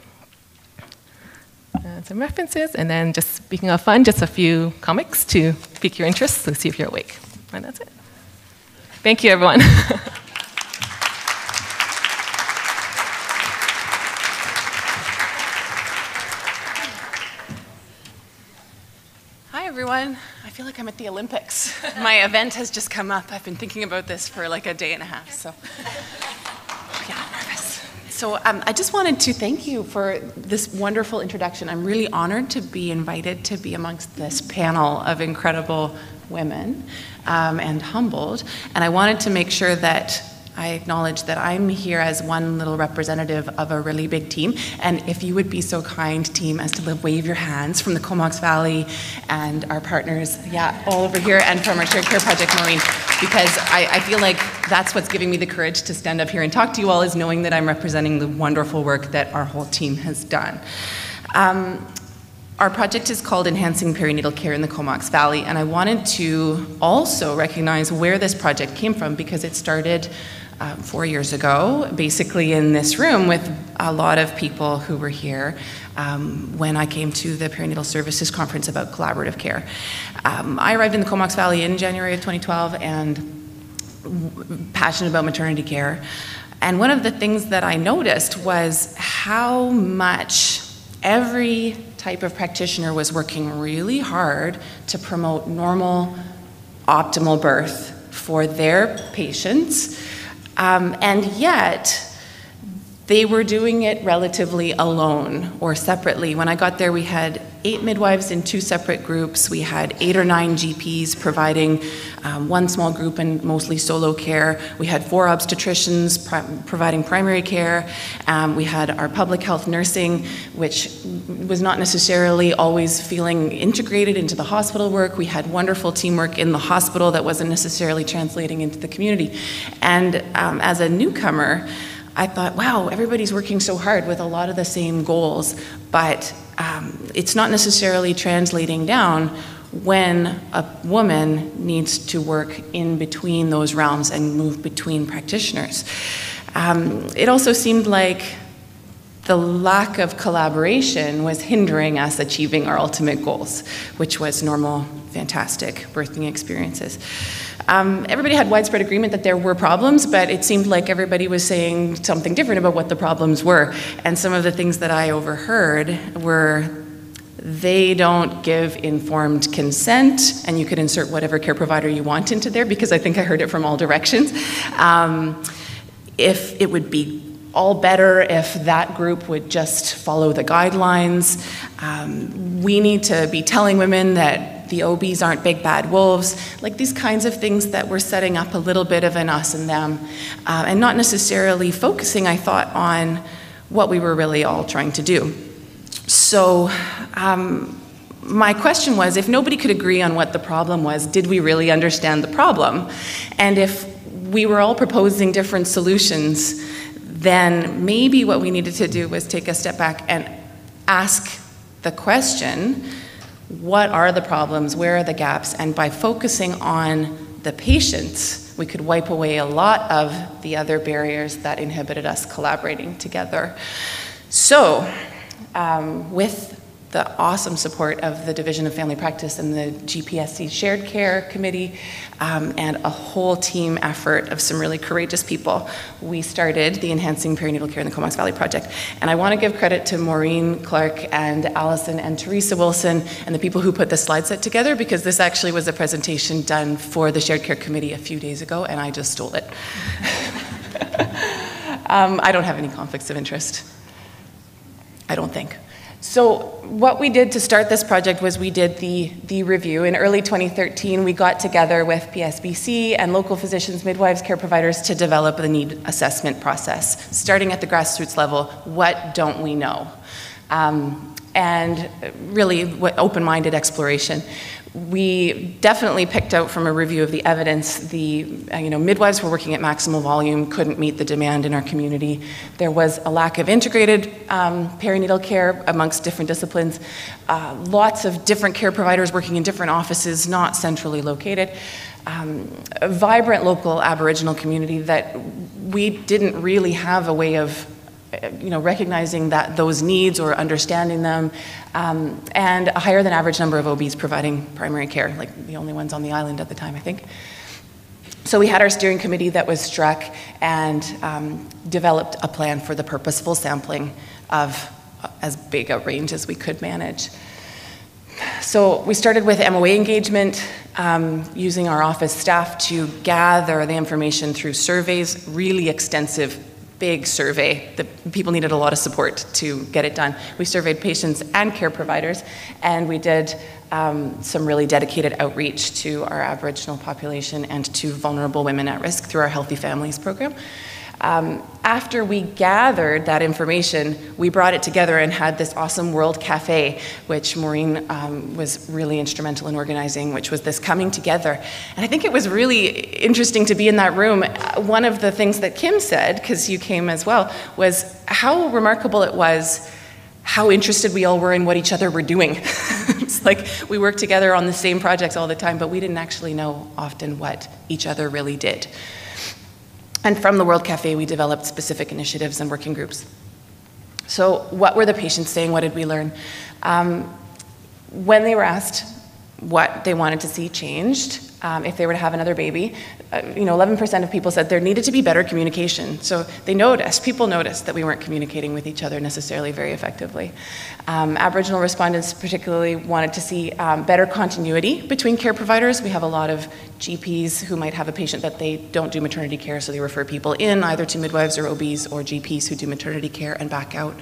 Some references, and then just speaking of fun, just a few comics to pique your interest, so see if you're awake. And that's it. Thank you, everyone. Hi, everyone. I feel like I'm at the Olympics. My event has just come up. I've been thinking about this for like a day and a half, so yeah, I'm nervous. So I just wanted to thank you for this wonderful introduction. I'm really honored to be invited to be amongst this panel of incredible women and humbled. And I wanted to make sure that I acknowledge that I'm here as one little representative of a really big team. And if you would be so kind, team, as to wave your hands from the Comox Valley and our partners, all over here, and from our Shared Care Project, Maureen, because I feel like that's what's giving me the courage to stand up here and talk to you all, is knowing that I'm representing the wonderful work that our whole team has done. Our project is called Enhancing Perinatal Care in the Comox Valley, and I wanted to also recognize where this project came from, because it started 4 years ago, basically in this room with a lot of people who were here when I came to the Perinatal Services Conference about collaborative care. I arrived in the Comox Valley in January of 2012 and passionate about maternity care. And one of the things that I noticed was how much every type of practitioner was working really hard to promote normal, optimal birth for their patients. And yet, they were doing it relatively alone or separately. When I got there, we had 8 midwives in 2 separate groups. We had 8 or 9 GPs providing one small group and mostly solo care. We had 4 obstetricians providing primary care. We had our public health nursing, which was not necessarily always feeling integrated into the hospital work. We had wonderful teamwork in the hospital that wasn't necessarily translating into the community. And as a newcomer, I thought, wow, everybody's working so hard with a lot of the same goals, but it's not necessarily translating down when a woman needs to work in between those realms and move between practitioners. It also seemed like the lack of collaboration was hindering us achieving our ultimate goals, which was normal, fantastic birthing experiences. Everybody had widespread agreement that there were problems, but it seemed like everybody was saying something different about what the problems were. And some of the things that I overheard were, they don't give informed consent, and you could insert whatever care provider you want into there, because I think I heard it from all directions. If it would be all better if that group would just follow the guidelines. We need to be telling women that the OBs aren't big bad wolves, like these kinds of things that we're setting up a little bit of an us and them, and not necessarily focusing, I thought, on what we were really all trying to do. So my question was, if nobody could agree on what the problem was, did we really understand the problem? And if we were all proposing different solutions, then maybe what we needed to do was take a step back and ask the question, what are the problems, where are the gaps? And by focusing on the patients, we could wipe away a lot of the other barriers that inhibited us collaborating together. So, with the awesome support of the Division of Family Practice and the GPSC Shared Care Committee, and a whole team effort of some really courageous people, we started the Enhancing Perinatal Care in the Comox Valley Project. And I want to give credit to Maureen Clark and Allison and Teresa Wilson and the people who put the slide set together, because this actually was a presentation done for the Shared Care Committee a few days ago, and I just stole it. I don't have any conflicts of interest. I don't think. So what we did to start this project was we did the review. In early 2013, we got together with PSBC and local physicians, midwives, care providers to develop the need assessment process, starting at the grassroots level. What don't we know? And really open-minded exploration. We definitely picked out from a review of the evidence, the midwives were working at maximal volume, couldn't meet the demand in our community. There was a lack of integrated perinatal care amongst different disciplines, lots of different care providers working in different offices, not centrally located. A vibrant local Aboriginal community that we didn't really have a way of recognizing those needs or understanding them, and a higher than average number of OBs providing primary care, like the only ones on the island at the time, I think. So we had our steering committee that was struck and developed a plan for the purposeful sampling of as big a range as we could manage. So we started with MOA engagement, using our office staff to gather the information through surveys, really extensive, big survey. The people needed a lot of support to get it done. We surveyed patients and care providers, and we did some really dedicated outreach to our Aboriginal population and to vulnerable women at risk through our Healthy Families program. After we gathered that information, we brought it together and had this awesome World Cafe, which Maureen was really instrumental in organizing, which was this coming together. And I think it was really interesting to be in that room. One of the things that Kim said, because you came as well, was how remarkable it was how interested we all were in what each other were doing. It's like we worked together on the same projects all the time, but we didn't actually know often what each other really did. And from the World Cafe, we developed specific initiatives and working groups. So what were the patients saying? What did we learn? When they were asked what they wanted to see changed, if they were to have another baby, 11% of people said there needed to be better communication. So people noticed that we weren't communicating with each other necessarily very effectively. Aboriginal respondents particularly wanted to see better continuity between care providers. We have a lot of GPs who might have a patient that they don't do maternity care, so they refer people in either to midwives or OBs or GPs who do maternity care and back out.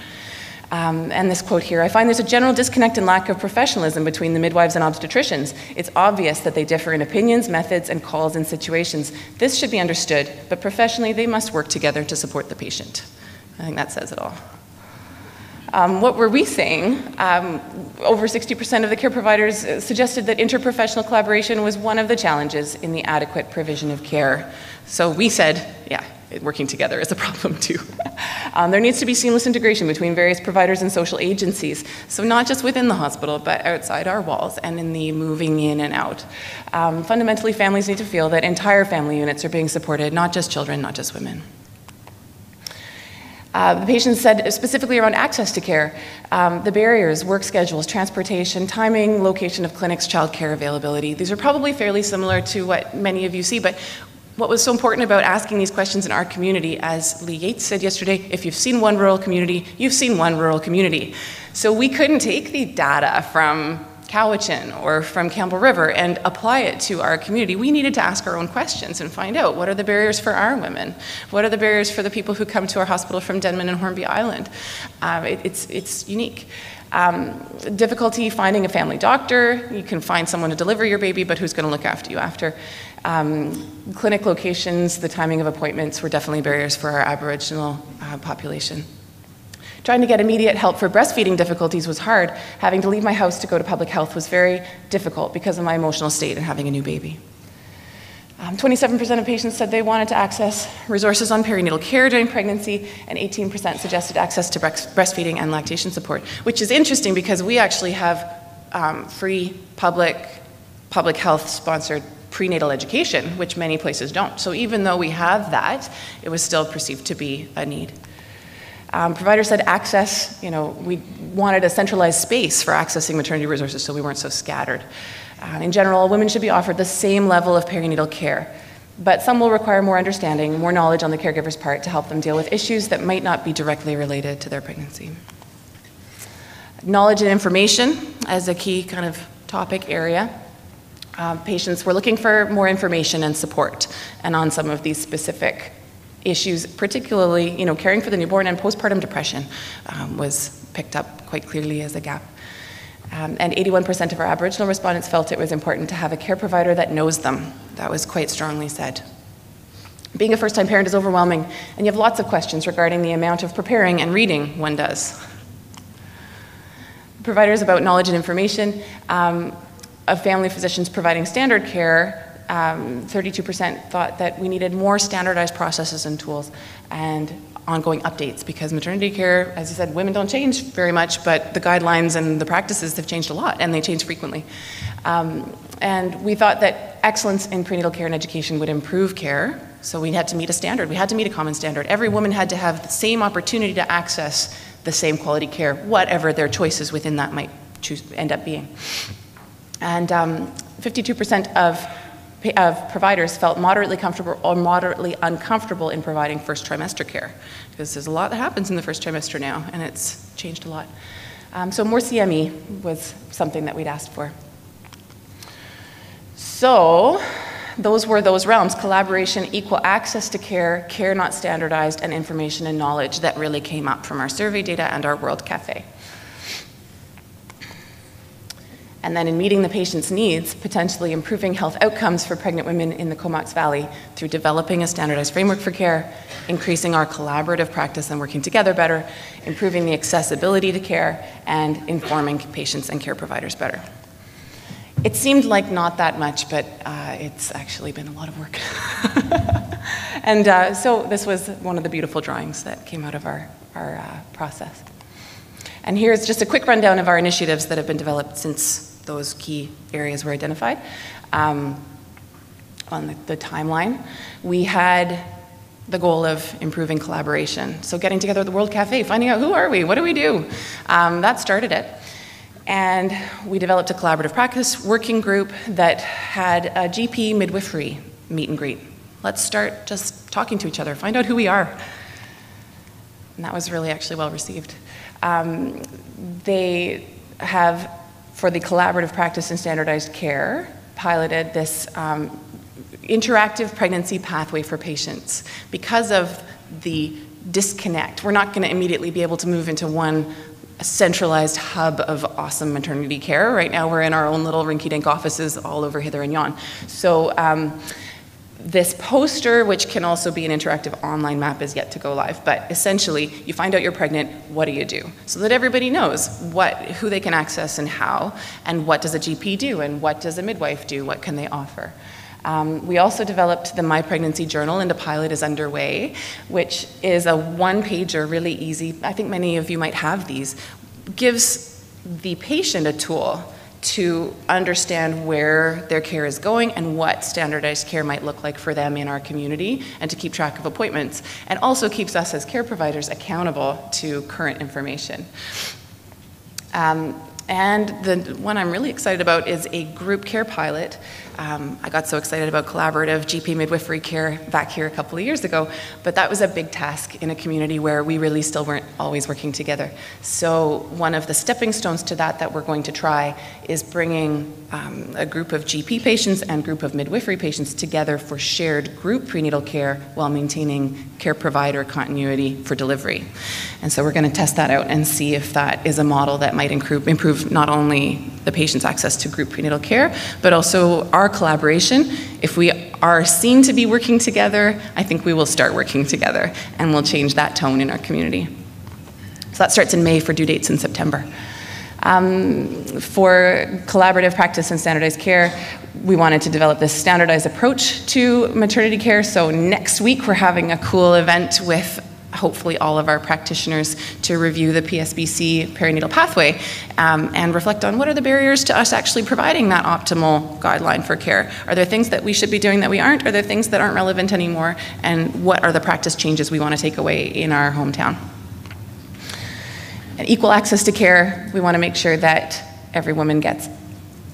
And this quote here, I find there's a general disconnect and lack of professionalism between the midwives and obstetricians. It's obvious that they differ in opinions, methods, and calls in situations. This should be understood, but professionally they must work together to support the patient. I think that says it all. What were we saying? Over 60% of the care providers suggested that interprofessional collaboration was one of the challenges in the adequate provision of care. So we said, yeah, working together is a problem too. There needs to be seamless integration between various providers and social agencies, so not just within the hospital, but outside our walls and in the moving in and out. Fundamentally, families need to feel that entire family units are being supported, not just children, not just women. The patient said specifically around access to care, the barriers, work schedules, transportation, timing, location of clinics, childcare availability. These are probably fairly similar to what many of you see, but what was so important about asking these questions in our community, as Lee Yates said yesterday, if you've seen one rural community, you've seen one rural community. So we couldn't take the data from Cowichan or from Campbell River and apply it to our community. We needed to ask our own questions and find out, what are the barriers for our women? What are the barriers for the people who come to our hospital from Denman and Hornby Island? It's unique. Difficulty finding a family doctor. You can find someone to deliver your baby, but who's going to look after you after? Clinic locations, the timing of appointments were definitely barriers for our Aboriginal population. Trying to get immediate help for breastfeeding difficulties was hard. Having to leave my house to go to public health was very difficult because of my emotional state and having a new baby. 27% of patients said they wanted to access resources on perinatal care during pregnancy, and 18% suggested access to breastfeeding and lactation support, which is interesting because we actually have free public health sponsored prenatal education, which many places don't. So even though we have that, it was still perceived to be a need. Providers said access, we wanted a centralized space for accessing maternity resources so we weren't so scattered. In general, women should be offered the same level of perinatal care, but some will require more understanding, more knowledge on the caregiver's part to help them deal with issues that might not be directly related to their pregnancy. Knowledge and information as a key kind of topic area. Patients were looking for more information and support, and on some of these specific issues, particularly, caring for the newborn and postpartum depression was picked up quite clearly as a gap. And 81% of our Aboriginal respondents felt it was important to have a care provider that knows them. That was quite strongly said. Being a first-time parent is overwhelming, and you have lots of questions regarding the amount of preparing and reading one does. Providers about knowledge and information of family physicians providing standard care, 32% thought that we needed more standardized processes and tools and ongoing updates, because maternity care, as you said, women don't change very much, but the guidelines and the practices have changed a lot, and they change frequently. And we thought that excellence in prenatal care and education would improve care, so we had to meet a standard. We had to meet a common standard. Every woman had to have the same opportunity to access the same quality care, whatever their choices within that might end up being. And 52% of providers felt moderately comfortable or moderately uncomfortable in providing first trimester care, because there's a lot that happens in the first trimester now, and it's changed a lot. So more CME was something that we'd asked for. So those were those realms: collaboration, equal access to care, care not standardized, and information and knowledge that really came up from our survey data and our World Cafe. And then in meeting the patient's needs, potentially improving health outcomes for pregnant women in the Comox Valley through developing a standardized framework for care, increasing our collaborative practice and working together better, improving the accessibility to care, and informing patients and care providers better. It seemed like not that much, but it's actually been a lot of work. And so this was one of the beautiful drawings that came out of our process. And here's just a quick rundown of our initiatives that have been developed since those key areas were identified. On the timeline, we had the goal of improving collaboration. So getting together at the World Cafe, finding out who are we, what do we do? That started it. And we developed a collaborative practice working group that had a GP midwifery meet and greet. Let's start just talking to each other, find out who we are. And that was really actually well received. They have, for the collaborative practice in standardized care, piloted this interactive pregnancy pathway for patients. Because of the disconnect, we're not going to immediately be able to move into one centralized hub of awesome maternity care. Right now we're in our own little rinky-dink offices all over hither and yon. So this poster, which can also be an interactive online map, is yet to go live, but essentially you find out you're pregnant, what do you do? So that everybody knows who they can access and how, and what does a GP do, and what does a midwife do, what can they offer. We also developed the My Pregnancy Journal, and a pilot is underway, which is a one-pager, really easy. I think many of you might have these. Gives the patient a tool to understand where their care is going and what standardized care might look like for them in our community, and to keep track of appointments, and also keeps us as care providers accountable to current information. And the one I'm really excited about is a group care pilot. I got so excited about collaborative GP midwifery care back here a couple of years ago, but that was a big task in a community where we really still weren't always working together. So one of the stepping stones to that we're going to try is bringing a group of GP patients and group of midwifery patients together for shared group prenatal care while maintaining care provider continuity for delivery. And so we're going to test that out and see if that is a model that might improve not only the patient's access to group prenatal care, but also our collaboration. If we are seen to be working together, I think we will start working together, and we'll change that tone in our community. So that starts in May for due dates in September. For collaborative practice and standardized care, we wanted to develop this standardized approach to maternity care. So next week we're having a cool event with hopefully all of our practitioners to review the PSBC perinatal pathway and reflect on what are the barriers to us actually providing that optimal guideline for care. Are there things that we should be doing that we aren't? Are there things that aren't relevant anymore? And what are the practice changes we want to take away in our hometown? And equal access to care, we want to make sure that every woman gets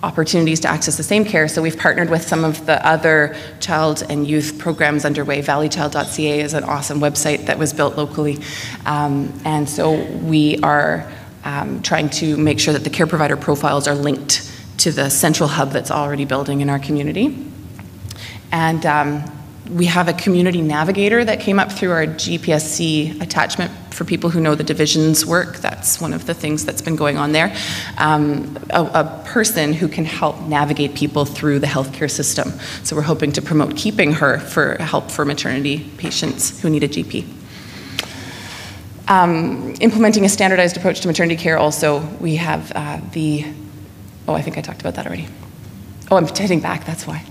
opportunities to access the same care. So we've partnered with some of the other child and youth programs underway. valleychild.ca is an awesome website that was built locally. And so we are trying to make sure that the care provider profiles are linked to the central hub that's already building in our community. And we have a community navigator that came up through our GPSC attachment for people who know the division's work. That's one of the things that's been going on there. A person who can help navigate people through the healthcare system. So we're hoping to promote keeping her for help for maternity patients who need a GP. Implementing a standardized approach to maternity care also, we have oh, I think I talked about that already. Oh, I'm heading back, that's why.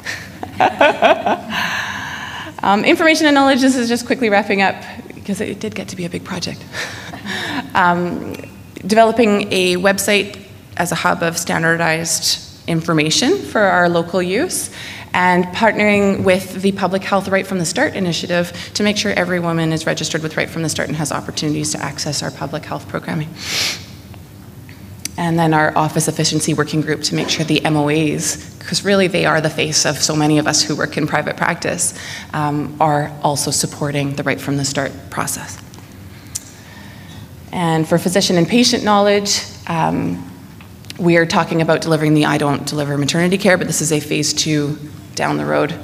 Information and knowledge, this is just quickly wrapping up because it did get to be a big project. Developing a website as a hub of standardized information for our local use, and partnering with the Public Health Right from the Start initiative to make sure every woman is registered with Right from the Start and has opportunities to access our public health programming. And then our office efficiency working group to make sure the MOAs, because really they are the face of so many of us who work in private practice, are also supporting the Right from the Start process. And for physician and patient knowledge, we are talking about delivering the I Don't Deliver maternity care, but this is a phase 2 down the road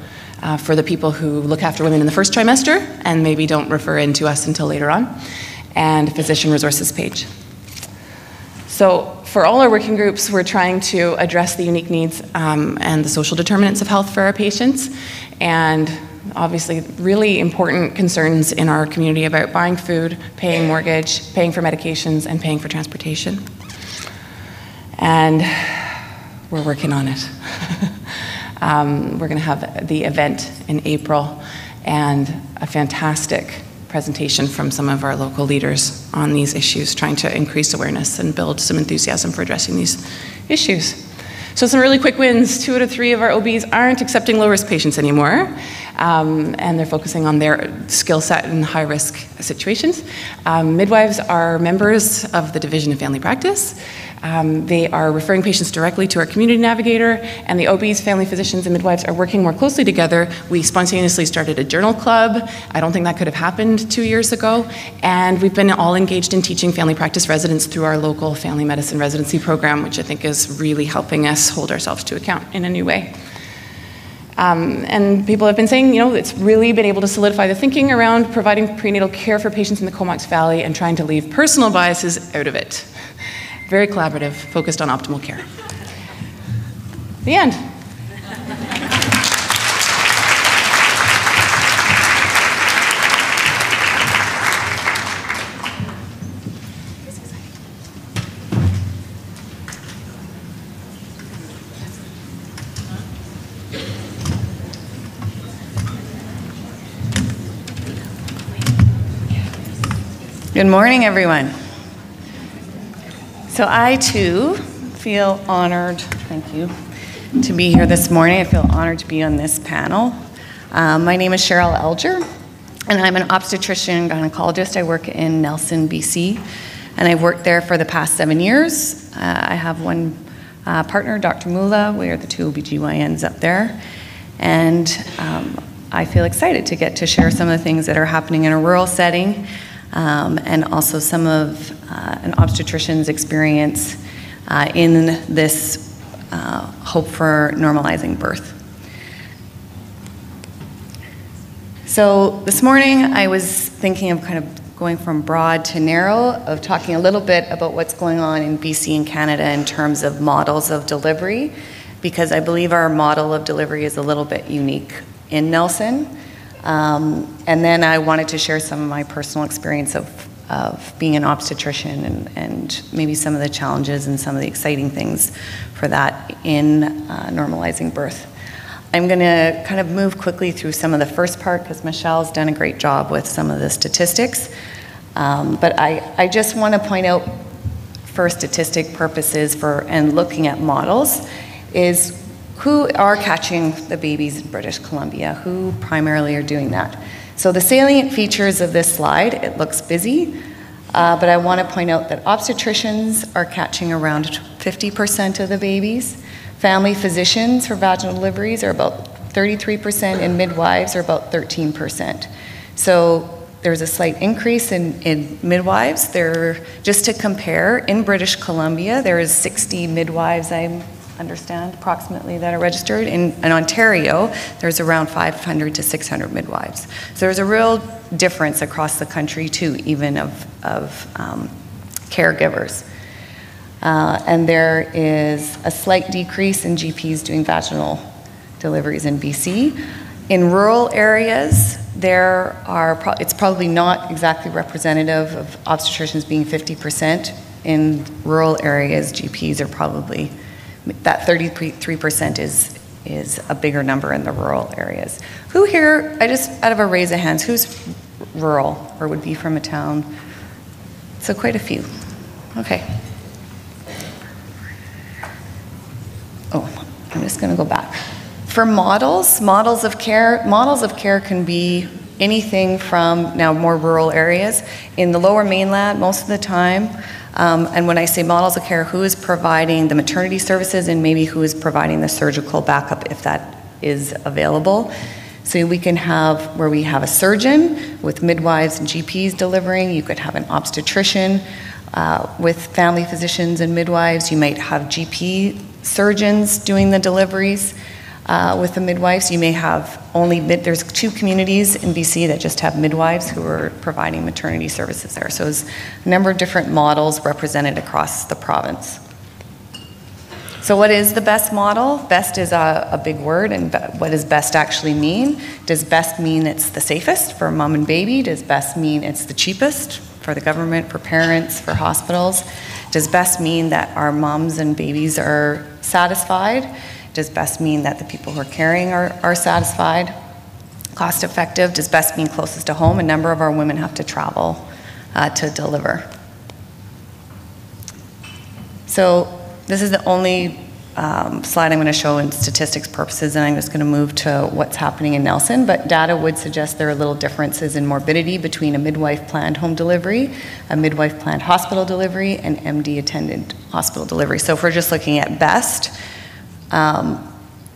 for the people who look after women in the first trimester and maybe don't refer in to us until later on, and physician resources page. So for all our working groups, we're trying to address the unique needs and the social determinants of health for our patients, and obviously really important concerns in our community about buying food, paying mortgage, paying for medications, and paying for transportation. And we're working on it. We're going to have the event in April and a fantastic presentation from some of our local leaders on these issues, trying to increase awareness and build some enthusiasm for addressing these issues. So some really quick wins. 2 out of 3 of our OBs aren't accepting low-risk patients anymore, and they're focusing on their skill set in high-risk situations. Midwives are members of the Division of Family Practice. They are referring patients directly to our community navigator, and the OBs, family physicians, and midwives are working more closely together. We spontaneously started a journal club. I don't think that could have happened 2 years ago. And we've been all engaged in teaching family practice residents through our local family medicine residency program, which I think is really helping us hold ourselves to account in a new way. And people have been saying, you know, it's really been able to solidify the thinking around providing prenatal care for patients in the Comox Valley and trying to leave personal biases out of it. Very collaborative, focused on optimal care. The end. Good morning, everyone. So I, too, feel honored, thank you, to be here this morning. I feel honored to be on this panel. My name is Sheryl Alger, and I'm an obstetrician and gynecologist. I work in Nelson, BC, and I've worked there for the past 7 years. I have one partner, Dr. Mula. We are the two OBGYNs up there. And I feel excited to get to share some of the things that are happening in a rural setting, and also some of an obstetrician's experience in this hope for normalizing birth. So this morning I was thinking of kind of going from broad to narrow, of talking a little bit about what's going on in BC and Canada in terms of models of delivery, because I believe our model of delivery is a little bit unique in Nelson. And then I wanted to share some of my personal experience of being an obstetrician and maybe some of the challenges and some of the exciting things for that in normalizing birth. I'm going to kind of move quickly through some of the first part because Michelle's done a great job with some of the statistics. But I just want to point out, for statistic purposes and looking at models, is who are catching the babies in British Columbia, who primarily are doing that. So the salient features of this slide, it looks busy, but I want to point out that obstetricians are catching around 50% of the babies. Family physicians for vaginal deliveries are about 33%, and midwives are about 13%. So there's a slight increase in midwives. Just to compare, in British Columbia, there is 60 midwives, I understand, approximately, that are registered. In Ontario, there's around 500 to 600 midwives. So there's a real difference across the country, too, even of caregivers. And there is a slight decrease in GPs doing vaginal deliveries in BC. In rural areas, it's probably not exactly representative of obstetricians being 50%. In rural areas, GPs are probably, that 33% is a bigger number in the rural areas. Who here, out of a raise of hands, who's rural or would be from a town? So quite a few. Okay. Oh, I'm just going to go back. For models of care can be anything from now more rural areas. In the lower mainland, most of the time, and when I say models of care, who is providing the maternity services and maybe who is providing the surgical backup if that is available. So we can have, where we have a surgeon with midwives and GPs delivering, you could have an obstetrician with family physicians and midwives, you might have GP surgeons doing the deliveries with the midwives. You may have there's 2 communities in BC that just have midwives who are providing maternity services there. So there's a number of different models represented across the province. So what is the best model? Best is a big word, and what does best actually mean? Does best mean it's the safest for mom and baby? Does best mean it's the cheapest for the government, for parents, for hospitals? Does best mean that our moms and babies are satisfied? Does best mean that the people who are caring are satisfied? Cost effective? Does best mean closest to home? A number of our women have to travel to deliver. So this is the only slide I'm going to show in statistics purposes, and I'm just going to move to what's happening in Nelson. But data would suggest there are little differences in morbidity between a midwife-planned home delivery, a midwife-planned hospital delivery, and MD-attended hospital delivery. So if we're just looking at best,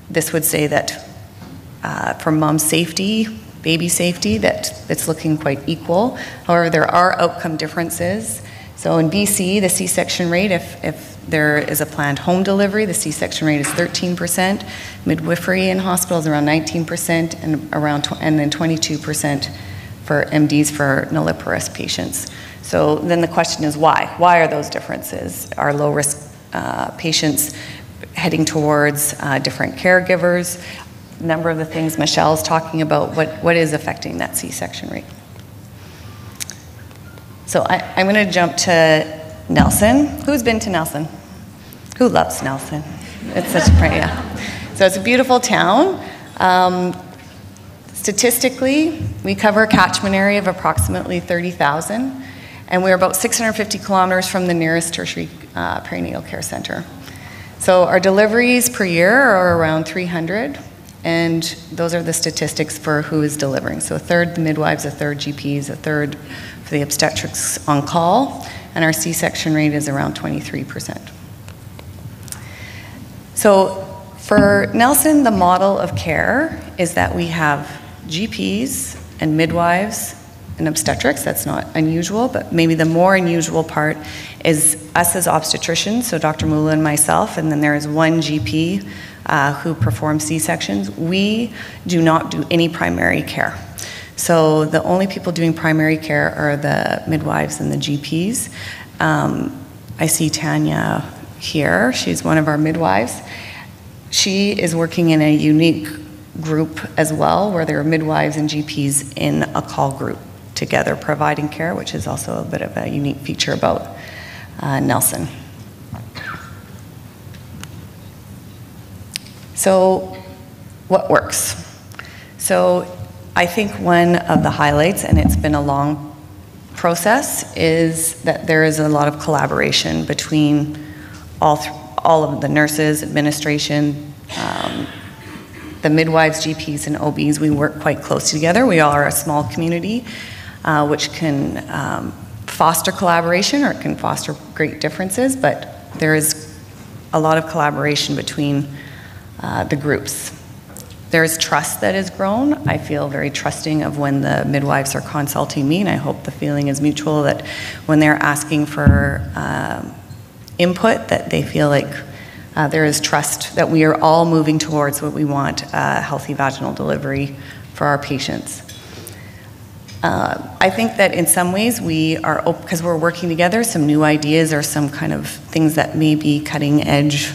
this would say that for mom safety, baby safety, that it's looking quite equal. However, there are outcome differences. So in BC, the C-section rate, if there is a planned home delivery, the C-section rate is 13%. Midwifery in hospitals around 19%, and then 22% for MDs for nulliparous patients. So then the question is why? Why are those differences? Are low-risk patients heading towards different caregivers? A number of the things Michelle's talking about, what is affecting that C-section rate? So I'm going to jump to Nelson. Who's been to Nelson? Who loves Nelson? It's such a pretty, yeah. So it's a beautiful town. Statistically, we cover a catchment area of approximately 30,000. And we're about 650 kilometers from the nearest tertiary perinatal care center. So our deliveries per year are around 300, and those are the statistics for who is delivering. So a third the midwives, a third GPs, a third for the obstetrics on call, and our C-section rate is around 23%. So for Nelson, the model of care is that we have GPs and midwives and obstetrics. That's not unusual, but maybe the more unusual part is us as obstetricians, so Dr. Mula and myself, and then there is one GP who performs C-sections. We do not do any primary care. So the only people doing primary care are the midwives and the GPs. I see Tanya here. She's one of our midwives. She is working in a unique group as well, where there are midwives and GPs in a call group together providing care, which is also a bit of a unique feature about Nelson. So what works? So I think one of the highlights, and it's been a long process, is that there is a lot of collaboration between all of the nurses, administration, the midwives, GPs, and OBs. We work quite closely together. We are a small community, which can foster collaboration or it can foster great differences, but there is a lot of collaboration between the groups. There's trust that has grown. I feel very trusting of when the midwives are consulting me, and I hope the feeling is mutual that when they're asking for input, that they feel like there is trust that we are all moving towards what we want, a healthy vaginal delivery for our patients. I think that in some ways we are, because we're working together, some new ideas or some kind of things that may be cutting edge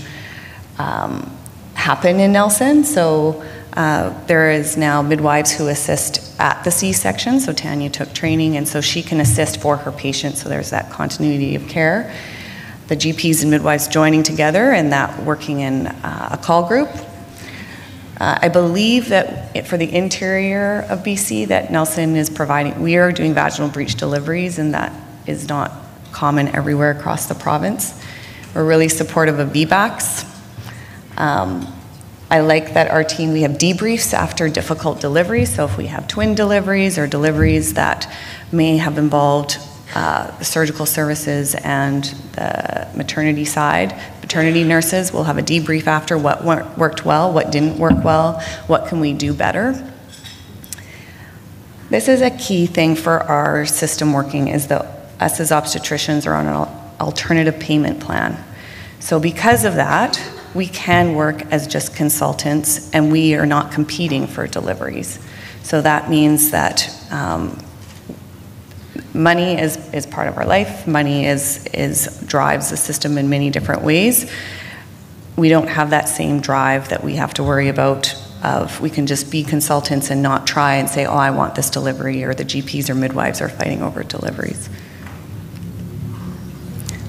happen in Nelson. So there is now midwives who assist at the C-section. So Tanya took training, and so she can assist for her patients. So there's that continuity of care. The GPs and midwives joining together and that working in a call group. I believe that for the interior of BC that Nelson is providing, we are doing vaginal breech deliveries, and that is not common everywhere across the province. We're really supportive of VBACs. I like that our team, we have debriefs after difficult deliveries. So if we have twin deliveries or deliveries that may have involved the surgical services and the maternity side, maternity nurses will have a debrief after what worked well, what didn't work well, what can we do better. This is a key thing for our system working, is that us as obstetricians are on an alternative payment plan. So because of that, we can work as just consultants, and we are not competing for deliveries. So that means that money is part of our life. Money drives the system in many different ways. We don't have that same drive that we have to worry about of we can just be consultants and not try and say, oh, I want this delivery, or the GPs or midwives are fighting over deliveries.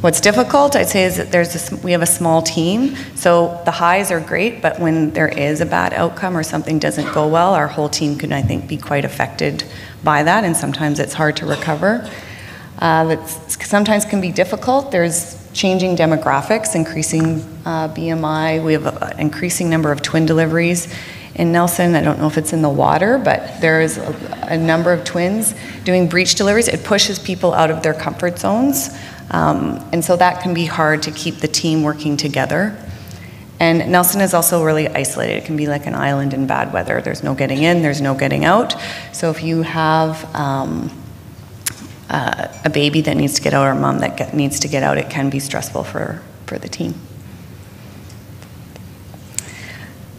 What's difficult, I'd say, is that we have a small team. So the highs are great, but when there is a bad outcome or something doesn't go well, our whole team can, I think, be quite affected by that, and sometimes it's hard to recover. That sometimes can be difficult. There's changing demographics, increasing BMI. We have an increasing number of twin deliveries in Nelson. I don't know if it's in the water, but there's a number of twins doing breech deliveries. It pushes people out of their comfort zones. And so that can be hard to keep the team working together. And Nelson is also really isolated. It can be like an island in bad weather. There's no getting in, there's no getting out. So if you have a baby that needs to get out or a mom that needs to get out, it can be stressful for the team.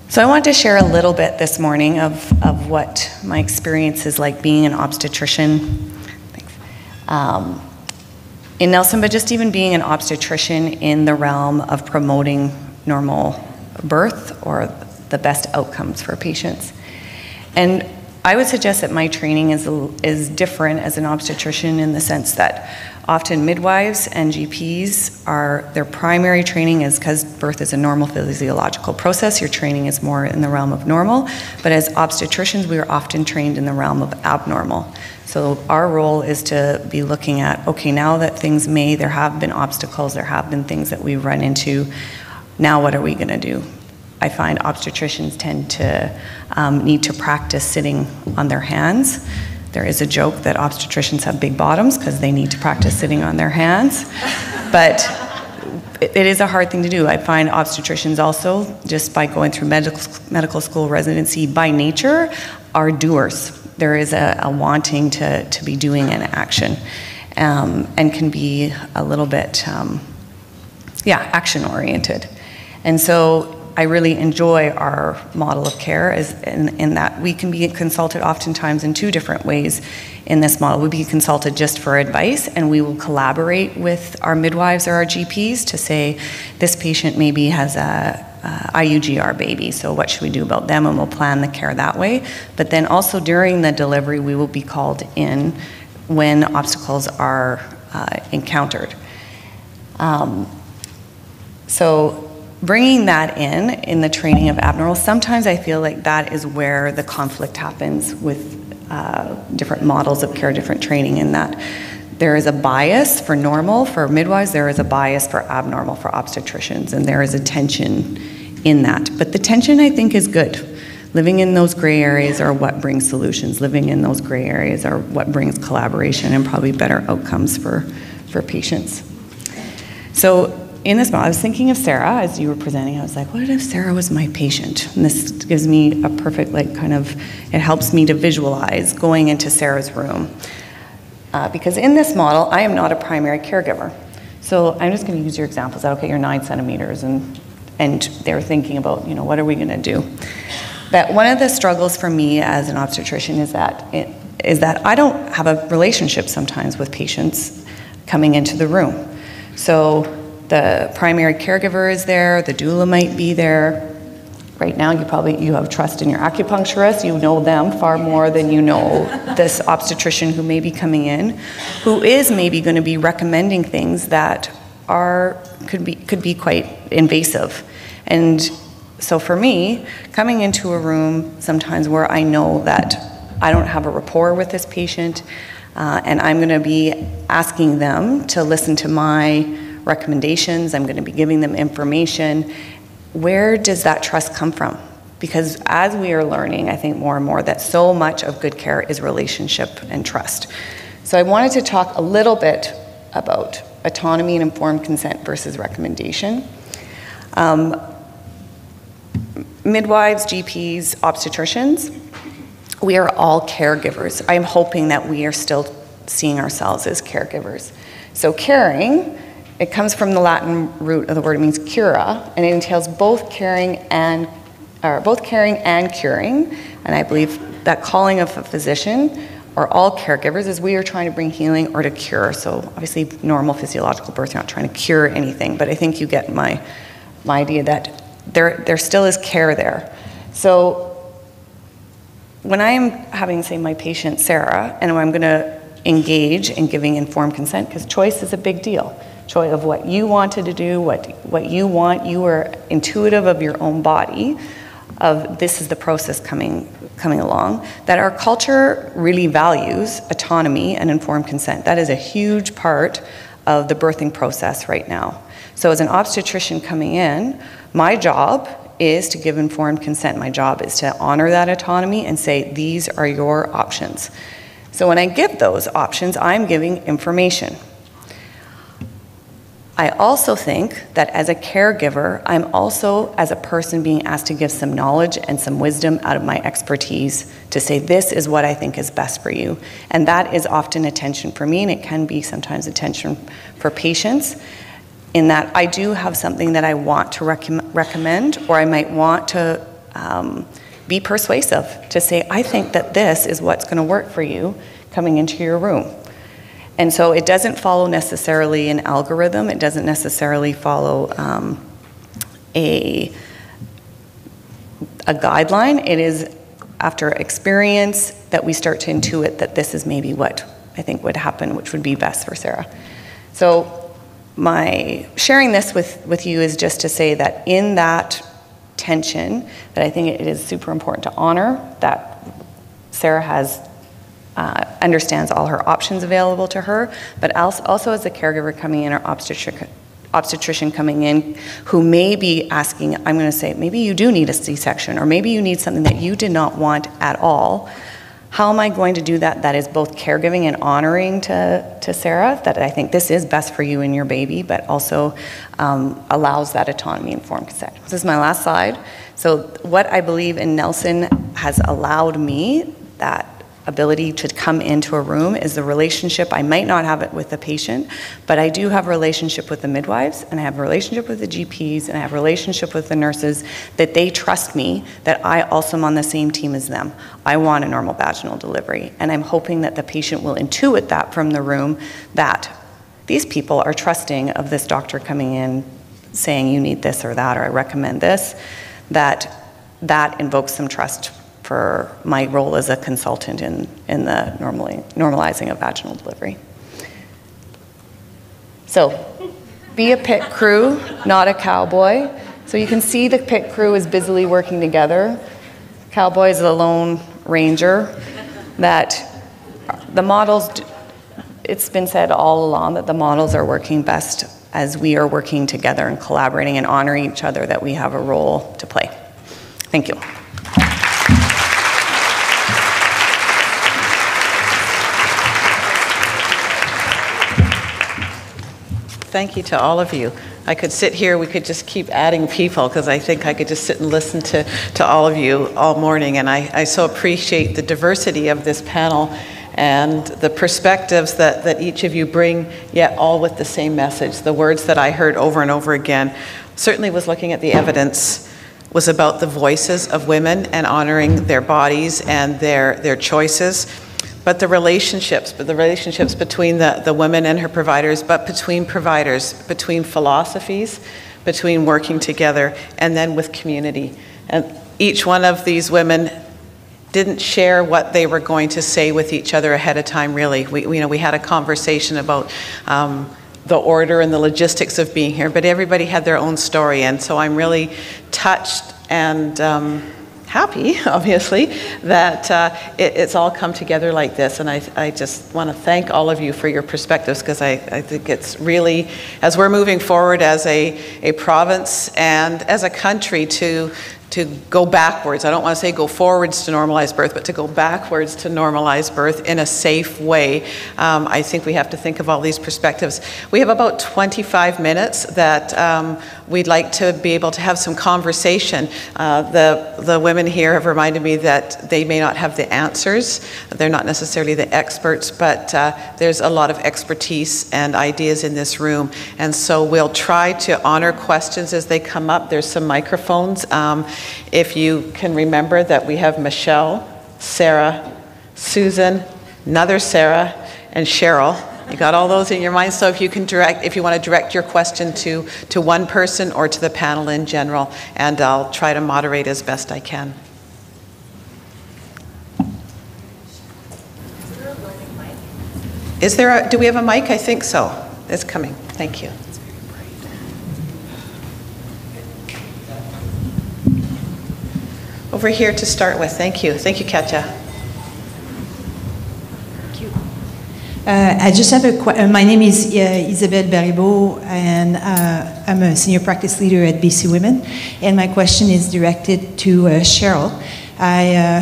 So I wanted to share a little bit this morning of what my experience is like being an obstetrician. In Nelson, but just even being an obstetrician in the realm of promoting normal birth or the best outcomes for patients. And I would suggest that my training is different as an obstetrician in the sense that often midwives and GPs their primary training is because birth is a normal physiological process. Your training is more in the realm of normal. But as obstetricians, we are often trained in the realm of abnormal. So our role is to be looking at, okay, now that there have been obstacles, there have been things that we've run into, now what are we going to do? I find obstetricians tend to need to practice sitting on their hands. There is a joke that obstetricians have big bottoms because they need to practice sitting on their hands. But it is a hard thing to do. I find obstetricians also, just by going through medical school residency by nature, are doers. There is a wanting to be doing an action and can be a little bit, action-oriented. And so I really enjoy our model of care in that we can be consulted oftentimes in two different ways in this model. We'll be consulted just for advice, and we will collaborate with our midwives or our GPs to say, this patient maybe has a IUGR baby, so what should we do about them? And we'll plan the care that way. But then also during the delivery, we will be called in when obstacles are encountered. So bringing that in the training of abnormal, sometimes I feel like that is where the conflict happens with different models of care, different training, in that there is a bias for normal for midwives, there is a bias for abnormal for obstetricians, and there is a tension in that. But the tension, I think, is good. Living in those gray areas are what brings solutions. Living in those gray areas are what brings collaboration and probably better outcomes for patients. So in this model, I was thinking of Sara as you were presenting. I was like, what if Sara was my patient? And this gives me a perfect, it helps me to visualize going into Sara's room. Because in this model, I am not a primary caregiver. So I'm just going to use your example. Is that okay? You're 9 centimeters, and they're thinking about, what are we going to do? But one of the struggles for me as an obstetrician is that I don't have a relationship sometimes with patients coming into the room. So the primary caregiver is there, the doula might be there. Right now, you have trust in your acupuncturist. You know them far more than you know this obstetrician who may be coming in, who is maybe going to be recommending things that could be quite invasive. And so for me, coming into a room sometimes where I know that I don't have a rapport with this patient, and I'm going to be asking them to listen to my recommendations, I'm going to be giving them information. Where does that trust come from? Because as we are learning, I think more and more that so much of good care is relationship and trust. So I wanted to talk a little bit about autonomy and informed consent versus recommendation. Midwives, GPs, obstetricians, we are all caregivers. I'm hoping that we are still seeing ourselves as caregivers. So caring, it comes from the Latin root of the word, it means cura, and it entails both caring and curing. And I believe that calling of a physician or all caregivers is we are trying to bring healing or to cure. So obviously normal physiological birth, you're not trying to cure anything, but I think you get my idea that there still is care there. So when I'm having, say, my patient Sara, and I'm going to engage in giving informed consent, because choice is a big deal. Choice of what you wanted to do, what you want, you are intuitive of your own body, of this is the process coming along, that our culture really values autonomy and informed consent. That is a huge part of the birthing process right now. So as an obstetrician coming in, my job is to give informed consent. My job is to honor that autonomy and say, these are your options. So when I give those options, I'm giving information. I also think that as a caregiver, I'm also, as a person, being asked to give some knowledge and some wisdom out of my expertise to say, this is what I think is best for you. And that is often a tension for me, and it can be sometimes a tension for patients, in that I do have something that I want to recommend, or I might want to be persuasive to say, I think that this is what's going to work for you coming into your room. And so it doesn't follow necessarily an algorithm. It doesn't necessarily follow a guideline. It is after experience, that we start to intuit that this is maybe what I think would happen, which would be best for Sara. So my sharing this with you is just to say that in that tension, that I think it is super important to honor that Sara has understands all her options available to her, but also as a caregiver coming in, or obstetrician coming in, who may be asking, I'm going to say, maybe you do need a C-section, or maybe you need something that you did not want at all. How am I going to do that? That is both caregiving and honoring to Sara, that I think this is best for you and your baby, but also allows that autonomy, informed consent. This is my last slide. So what I believe in Nelson has allowed me, that ability to come into a room, is the relationship. I might not have it with the patient, but I do have a relationship with the midwives, and I have a relationship with the GPs, and I have a relationship with the nurses, that they trust me, that I also am on the same team as them. I want a normal vaginal delivery, and I'm hoping that the patient will intuit that from the room, that these people are trusting of this doctor coming in saying you need this or that, or I recommend this, that invokes some trust for my role as a consultant in the normalizing of vaginal delivery. So, be a pit crew, not a cowboy. So you can see the pit crew is busily working together. Cowboy is a lone ranger. That the models, it's been said all along that the models are working best as we are working together and collaborating and honoring each other, that we have a role to play. Thank you. Thank you to all of you. I could sit here, we could just keep adding people, because I think I could just sit and listen to all of you all morning, and I so appreciate the diversity of this panel and the perspectives that each of you bring, yet all with the same message. The words that I heard over and over again certainly was looking at the evidence, was about the voices of women and honoring their bodies and their choices. But the relationships between the women and her providers, but between providers, between philosophies, between working together, and then with community. And each one of these women didn't share what they were going to say with each other ahead of time, really. We had a conversation about the order and the logistics of being here, but everybody had their own story, and so I'm really touched and happy, obviously, that it's all come together like this. And I just want to thank all of you for your perspectives, because I think it's really, as we're moving forward as a province and as a country, to go backwards. I don't want to say go forwards to normalize birth, but to go backwards to normalize birth in a safe way. I think we have to think of all these perspectives. We have about 25 minutes that we'd like to be able to have some conversation. The women here have reminded me that they may not have the answers. They're not necessarily the experts, but there's a lot of expertise and ideas in this room. And so we'll try to honor questions as they come up. There's some microphones. If you can remember that we have Michelle, Sara, Susan, another Sara, and Sheryl. You got all those in your mind? So if you want to direct your question to one person or to the panel in general, and I'll try to moderate as best I can. Do we have a mic? I think so. It's coming. Thank you. Over here to start with. Thank you. Thank you, Katja. Thank you. I just have a question. My name is Isabelle Baribeau, and I'm a senior practice leader at BC Women. And my question is directed to Sheryl. I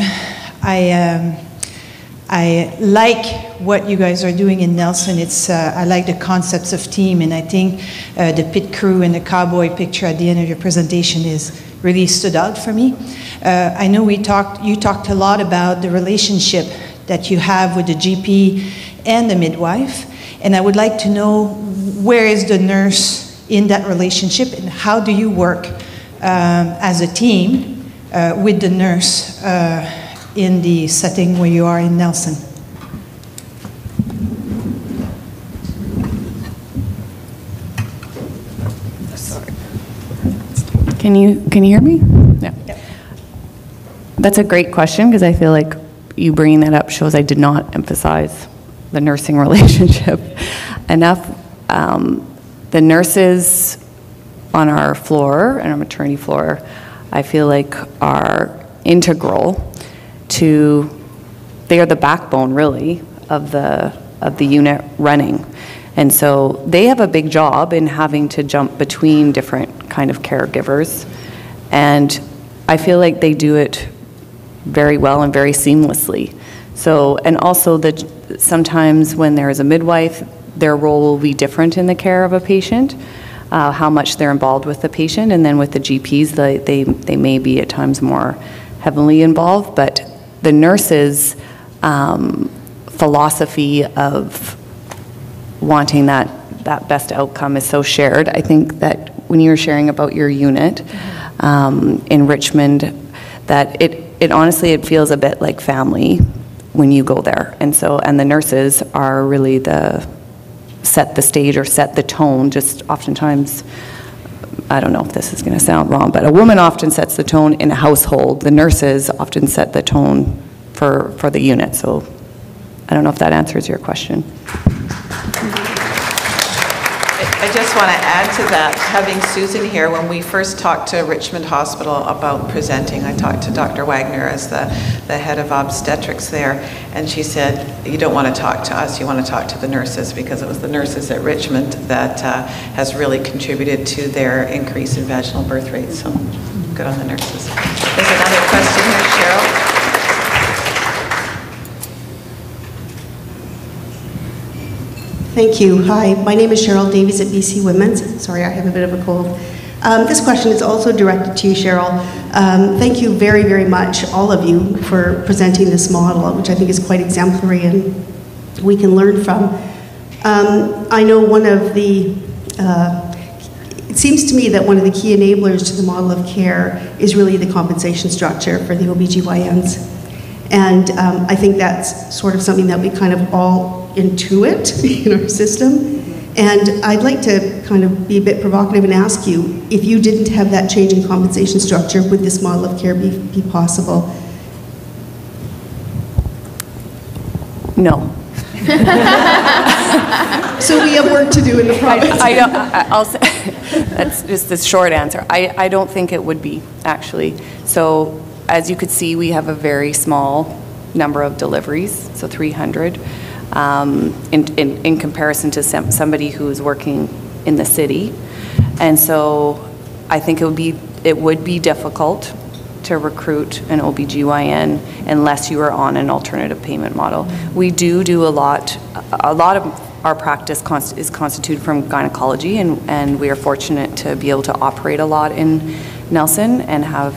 like what you guys are doing in Nelson. I like the concepts of team, and I think the pit crew and the cowboy picture at the end of your presentation is really stood out for me. I know you talked a lot about the relationship that you have with the GP and the midwife, and I would like to know, where is the nurse in that relationship, and how do you work as a team with the nurse in the setting where you are in Nelson? Can you hear me? Yeah. That's a great question, because I feel like you bringing that up shows I did not emphasize the nursing relationship enough. The nurses on our floor, and our maternity floor, I feel like are integral to, they are the backbone really of the unit running. And so they have a big job in having to jump between different kind of caregivers. And I feel like they do it very well and very seamlessly. So, and also sometimes when there is a midwife, their role will be different in the care of a patient, how much they're involved with the patient. And then with the GPs, they may be at times more heavily involved, but the nurses' philosophy of wanting that best outcome is so shared. I think that when you were sharing about your unit in Richmond, that it honestly, it feels a bit like family when you go there. And the nurses are really set the stage or set the tone. Just oftentimes, I don't know if this is going to sound wrong, but a woman often sets the tone in a household. The nurses often set the tone for the unit. So I don't know if that answers your question. I just want to add to that, having Susan here, when we first talked to Richmond Hospital about presenting, I talked to Dr. Wagner as the head of obstetrics there, and she said, you don't want to talk to us, you want to talk to the nurses, because it was the nurses at Richmond that has really contributed to their increase in vaginal birth rates, so good on the nurses. There's another question here, Sheryl. Thank you. Hi, my name is Sheryl Davies at BC Women's. Sorry, I have a bit of a cold. This question is also directed to you, Sheryl. Thank you very, very much, all of you, for presenting this model, which I think is quite exemplary and we can learn from. I know one of the, it seems to me that one of the key enablers to the model of care is really the compensation structure for the OBGYNs. And I think that's sort of something that we kind of all intuit in our system. And I'd like to kind of be a bit provocative and ask you, if you didn't have that change in compensation structure, would this model of care be possible? No. So we have work to do in the province. I'll say, that's just the short answer. I don't think it would be, actually. So as you could see, we have a very small number of deliveries, so 300. In comparison to somebody who's working in the city. And so I think it would be difficult to recruit an OBGYN unless you are on an alternative payment model. We do a lot of our practice is constituted from gynecology, and we are fortunate to be able to operate a lot in Nelson and have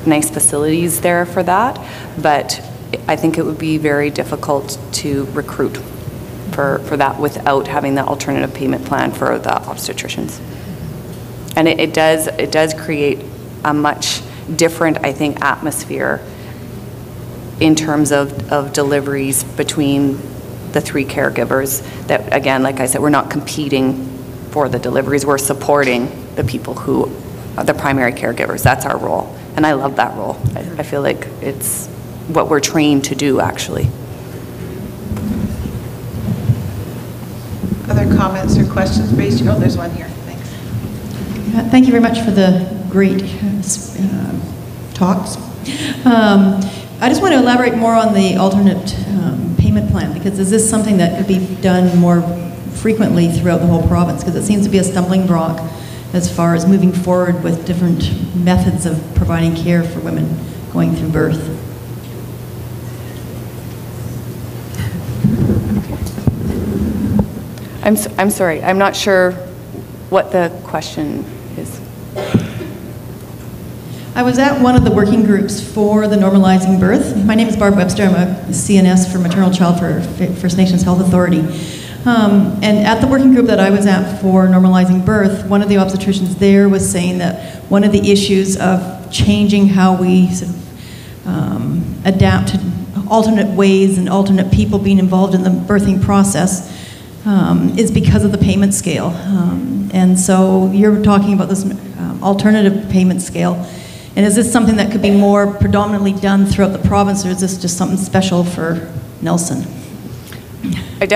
nice facilities there for that. But I think it would be very difficult to recruit for that without having the alternative payment plan for the obstetricians. And it does create a much different, I think, atmosphere in terms of deliveries between the three caregivers. That, again, like I said, we're not competing for the deliveries, we're supporting the people who are the primary caregivers. That's our role. And I love that role. I feel like it's what we're trained to do, actually. Other comments or questions? Raise your, oh, there's one here. Thanks. Thank you very much for the great talks. I just want to elaborate more on the alternate payment plan, because is this something that could be done more frequently throughout the whole province? Because it seems to be a stumbling block as far as moving forward with different methods of providing care for women going through birth. I'm sorry, I'm not sure what the question is. I was at one of the working groups for the Normalizing Birth. My name is Barb Webster. I'm a CNS for Maternal Child for First Nations Health Authority. And at the working group that I was at for Normalizing Birth, one of the obstetricians there was saying that one of the issues of changing how we sort of, adapt to alternate ways and alternate people being involved in the birthing process is because of the payment scale. And so you're talking about this alternative payment scale. And is this something that could be more predominantly done throughout the province, or is this just something special for Nelson?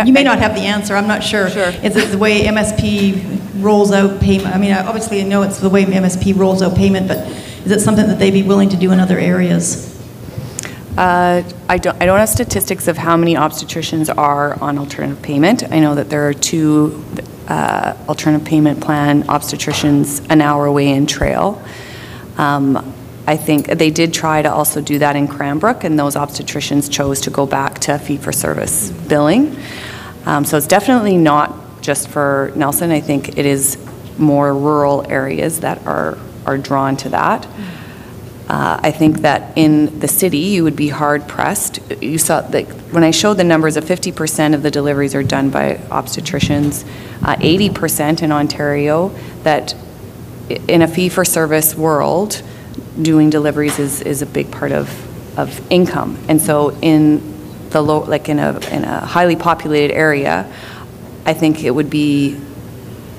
You may not have the answer, I'm not sure. Is it the way MSP rolls out payment? I mean, obviously I know it's the way MSP rolls out payment, but is it something that they'd be willing to do in other areas? I don't have statistics of how many obstetricians are on alternative payment. I know that there are 2 alternative payment plan obstetricians an hour away in Trail. I think they did try to also do that in Cranbrook, and those obstetricians chose to go back to fee-for-service billing. So it's definitely not just for Nelson. I think it is more rural areas that are drawn to that. I think that in the city, you would be hard-pressed. You saw that when I showed the numbers of 50% of the deliveries are done by obstetricians, 80% in Ontario, that in a fee-for-service world, doing deliveries is a big part of income. And so in the in a highly populated area, I think it would be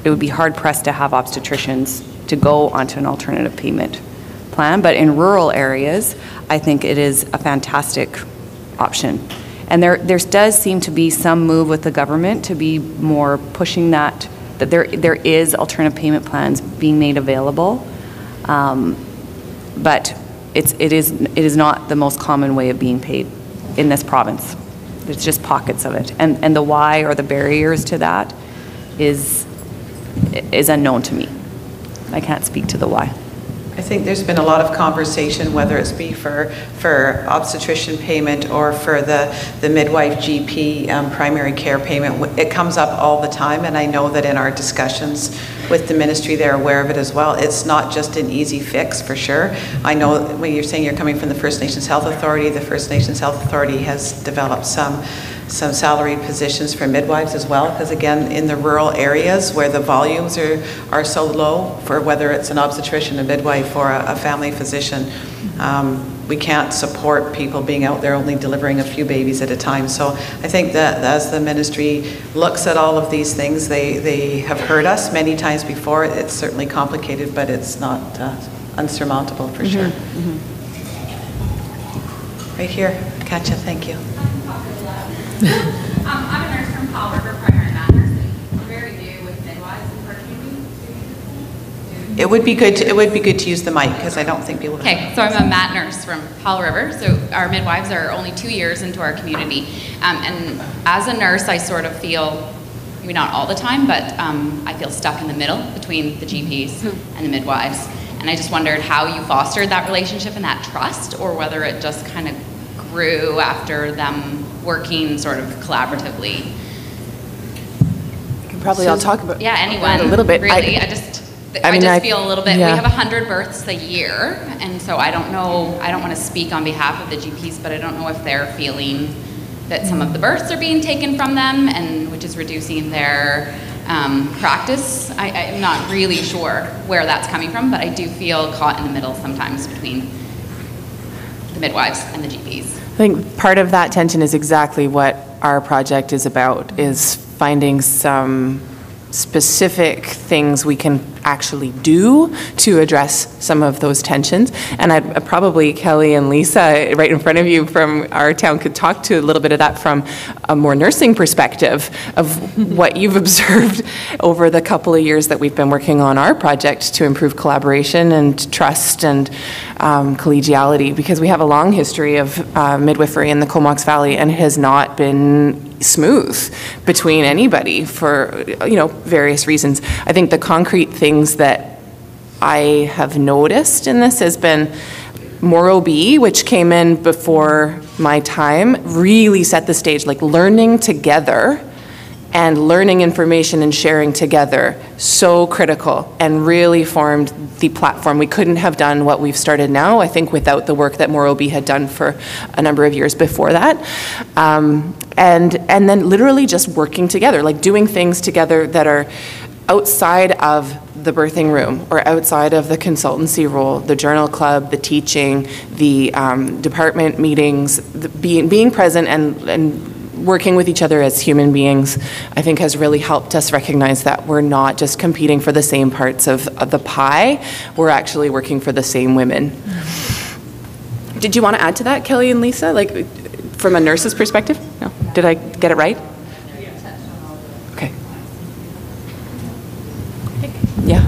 hard pressed to have obstetricians to go onto an alternative payment plan. But in rural areas, I think it is a fantastic option. And there does seem to be some move with the government to be more pushing that there is alternative payment plans being made available. But it is not the most common way of being paid in this province. There's just pockets of it, and the why or the barriers to that is unknown to me. I can't speak to the why. I think there's been a lot of conversation, whether it's be for obstetrician payment or for the midwife GP primary care payment. It comes up all the time, and I know that in our discussions with the ministry, they're aware of it as well. It's not just an easy fix, for sure. I know when you're saying you're coming from the First Nations Health Authority, the First Nations Health Authority has developed some salaried positions for midwives as well, because again, in the rural areas where the volumes are so low, for whether it's an obstetrician, a midwife, or a family physician, we can't support people being out there only delivering a few babies at a time. So I think that as the ministry looks at all of these things, they have heard us many times before. It's certainly complicated, but it's not unsurmountable for sure. Right here, Katja, thank you. I'm a nurse from Paul River, primary mat nursing. I'm very new with midwives in our community. It would be good to use the mic, because I don't think people. Okay, so I'm a mat nurse from Paul River. So our midwives are only 2 years into our community, and as a nurse, I sort of feel, maybe not all the time, but I feel stuck in the middle between the GPs and the midwives. And I just wondered how you fostered that relationship and that trust, or whether it just kind of grew after them working sort of collaboratively. Probably I'll talk about anyone a little bit. Really, I just feel a little bit. We have 100 births a year, and so I don't know. I don't want to speak on behalf of the GPs, but I don't know if they're feeling that some of the births are being taken from them, and which is reducing their practice. I'm not really sure where that's coming from, but I do feel caught in the middle sometimes between the midwives and the GPs. I think part of that tension is exactly what our project is about, is finding some specific things we can actually do to address some of those tensions. And I'd probably, Kelly and Lisa, right in front of you from our town, could talk to a little bit of that from a more nursing perspective of what you've observed over the couple of years that we've been working on our project to improve collaboration and trust and collegiality, because we have a long history of midwifery in the Comox Valley, and it has not been smooth between anybody for various reasons. I think the concrete things that I have noticed in this has been Moro B, which came in before my time, really set the stage, like learning together and learning information and sharing together, so critical, and really formed the platform. We couldn't have done what we've started now, I think, without the work that Morobi had done for a number of years before that. And then literally just working together, like doing things together that are outside of the birthing room or outside of the consultancy role, the journal club, the teaching, the department meetings, being present and working with each other as human beings, I think has really helped us recognize that we're not just competing for the same parts of the pie, we're actually working for the same women. Did you want to add to that, Kelly and Lisa, like from a nurse's perspective? No? Did I get it right? Okay. Yeah.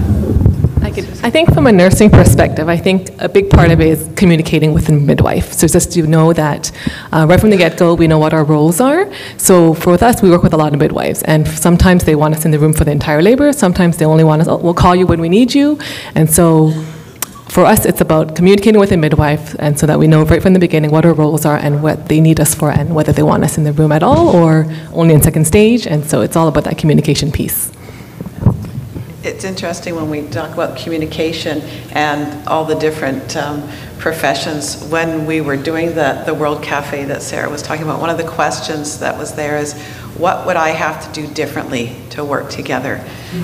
I think from a nursing perspective, I think a big part of it is communicating with the midwife. So just to know that right from the get-go, we know what our roles are. So for us, we work with a lot of midwives, and sometimes they want us in the room for the entire labor. Sometimes they only want us, we'll call you when we need you. And so for us, it's about communicating with the midwife, and so that we know right from the beginning what our roles are and what they need us for, and whether they want us in the room at all or only in second stage. And so it's all about that communication piece. It's interesting when we talk about communication and all the different professions. When we were doing the World Cafe that Sarah was talking about, one of the questions that was there is, what would I have to do differently to work together?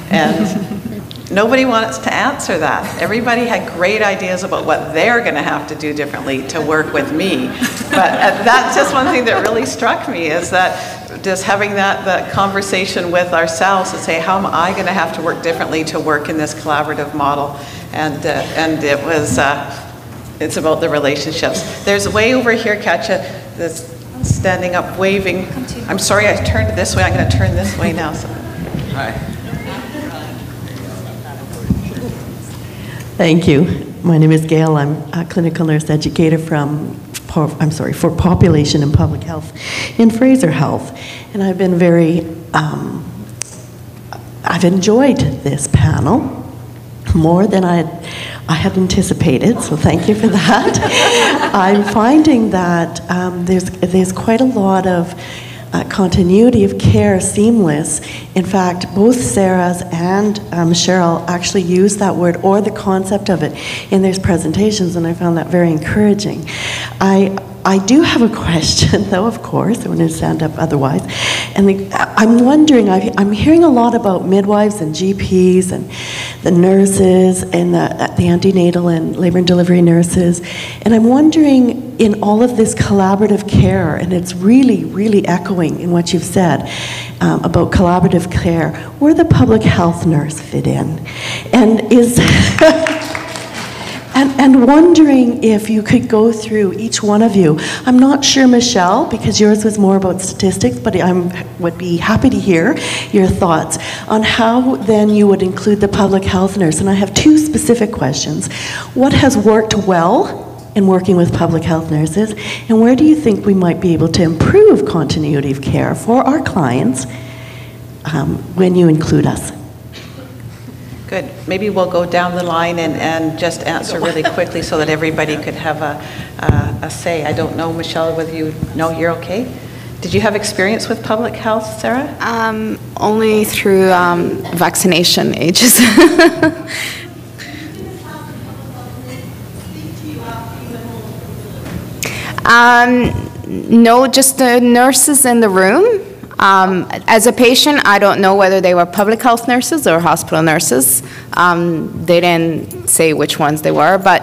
And nobody wants to answer that. Everybody had great ideas about what they're going to have to do differently to work with me. But that's just one thing that really struck me, is that just having that conversation with ourselves to say, how am I going to have to work differently to work in this collaborative model? And it was, it's about the relationships. There's way over here, Katja, that's standing up, waving. I'm sorry, I turned this way. I'm going to turn this way now. So. Hi. Thank you. My name is Gail. I'm a clinical nurse educator for population and public health in Fraser Health. And I've been I've enjoyed this panel more than I had anticipated, so thank you for that. I'm finding that there's quite a lot of continuity of care, seamless. In fact, both Sarah's and Sheryl actually used that word or the concept of it in their presentations, and I found that very encouraging. I do have a question, though, of course. I want to stand up otherwise. And I'm wondering, I'm hearing a lot about midwives and GPs and the nurses and the antenatal and labor and delivery nurses. And I'm wondering, in all of this collaborative care, and it's really, really echoing in what you've said about collaborative care, where the public health nurse fit in. And is... And wondering if you could go through each one of you. I'm not sure, Michelle, because yours was more about statistics, but I would be happy to hear your thoughts on how then you would include the public health nurse. And I have two specific questions. What has worked well in working with public health nurses, and where do you think we might be able to improve continuity of care for our clients when you include us? Good. Maybe we'll go down the line and just answer really quickly so that everybody could have a say. I don't know, Michelle, whether you know you're okay. Did you have experience with public health, Sarah? Only through vaccination ages. No, just the nurses in the room. As a patient, I don't know whether they were public health nurses or hospital nurses. They didn't say which ones they were, but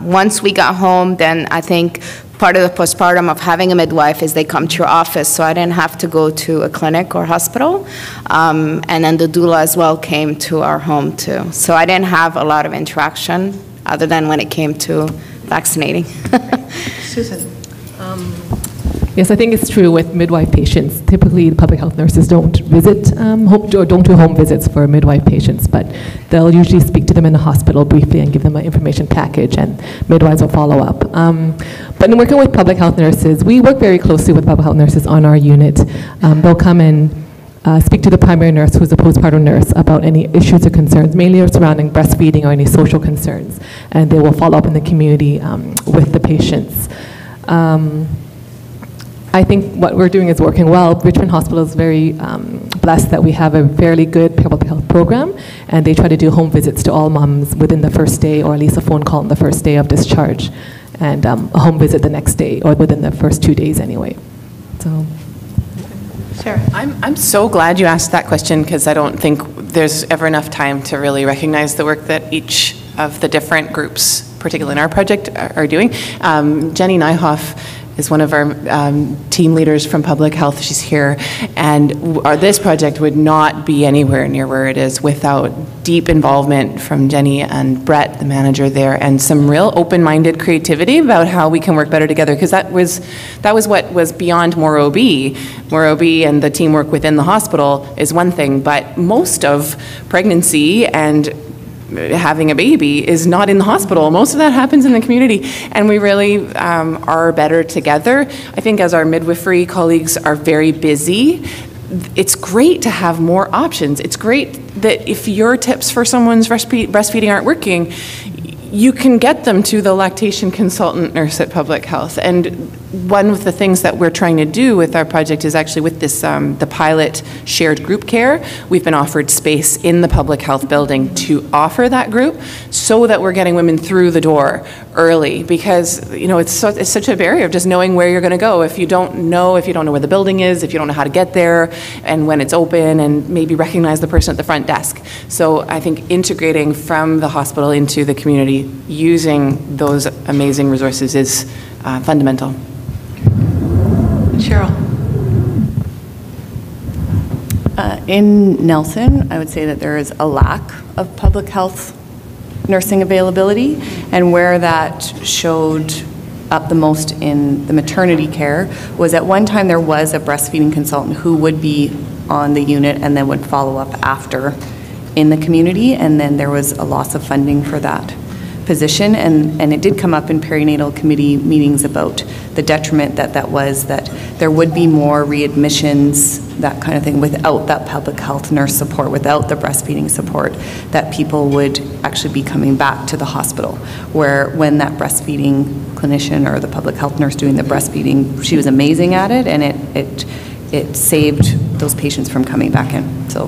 once we got home, then I think part of the postpartum of having a midwife is they come to your office, so I didn't have to go to a clinic or hospital. And then the doula as well came to our home too. So I didn't have a lot of interaction other than when it came to vaccinating. Susan. Yes, I think it's true with midwife patients. Typically, the public health nurses don't visit, or don't do home visits for midwife patients, but they'll usually speak to them in the hospital briefly and give them an information package, and midwives will follow up. But in working with public health nurses, we work very closely with public health nurses on our unit. They'll come and speak to the primary nurse, who's a postpartum nurse, about any issues or concerns, mainly surrounding breastfeeding or any social concerns, and they will follow up in the community with the patients. I think what we're doing is working well. Richmond Hospital is very blessed that we have a fairly good public health program, and they try to do home visits to all moms within the first day, or at least a phone call on the first day of discharge, and a home visit the next day, or within the first 2 days anyway. So, Sarah. I'm so glad you asked that question, because I don't think there's ever enough time to really recognize the work that each of the different groups, particularly in our project, are doing. Jenny Nyhoff is one of our team leaders from public health. She's here. And this project would not be anywhere near where it is without deep involvement from Jenny and Brett, the manager there, and some real open-minded creativity about how we can work better together, because that was what was beyond More OB. More OB and the teamwork within the hospital is one thing, but most of pregnancy and having a baby is not in the hospital. Most of that happens in the community, and we really are better together. I think as our midwifery colleagues are very busy, it's great to have more options. It's great that if your tips for someone's breastfeeding aren't working, you can get them to the lactation consultant nurse at Public Health. And one of the things that we're trying to do with our project is actually with this, the pilot shared group care, we've been offered space in the Public Health building to offer that group so that we're getting women through the door early, because it's such a barrier of just knowing where you're going to go. If you don't know where the building is, if you don't know how to get there and when it's open, and maybe recognize the person at the front desk. So I think integrating from the hospital into the community using those amazing resources is fundamental. Sheryl. In Nelson, I would say that there is a lack of public health nursing availability, and where that showed up the most in the maternity care was at one time there was a breastfeeding consultant who would be on the unit and then would follow up after in the community, and then there was a loss of funding for that position, and it did come up in perinatal committee meetings about the detriment that was, that there would be more readmissions, that kind of thing, without that public health nurse support, without the breastfeeding support, that people would actually be coming back to the hospital, where when that breastfeeding clinician or the public health nurse doing the breastfeeding, she was amazing at it, and it saved those patients from coming back in. So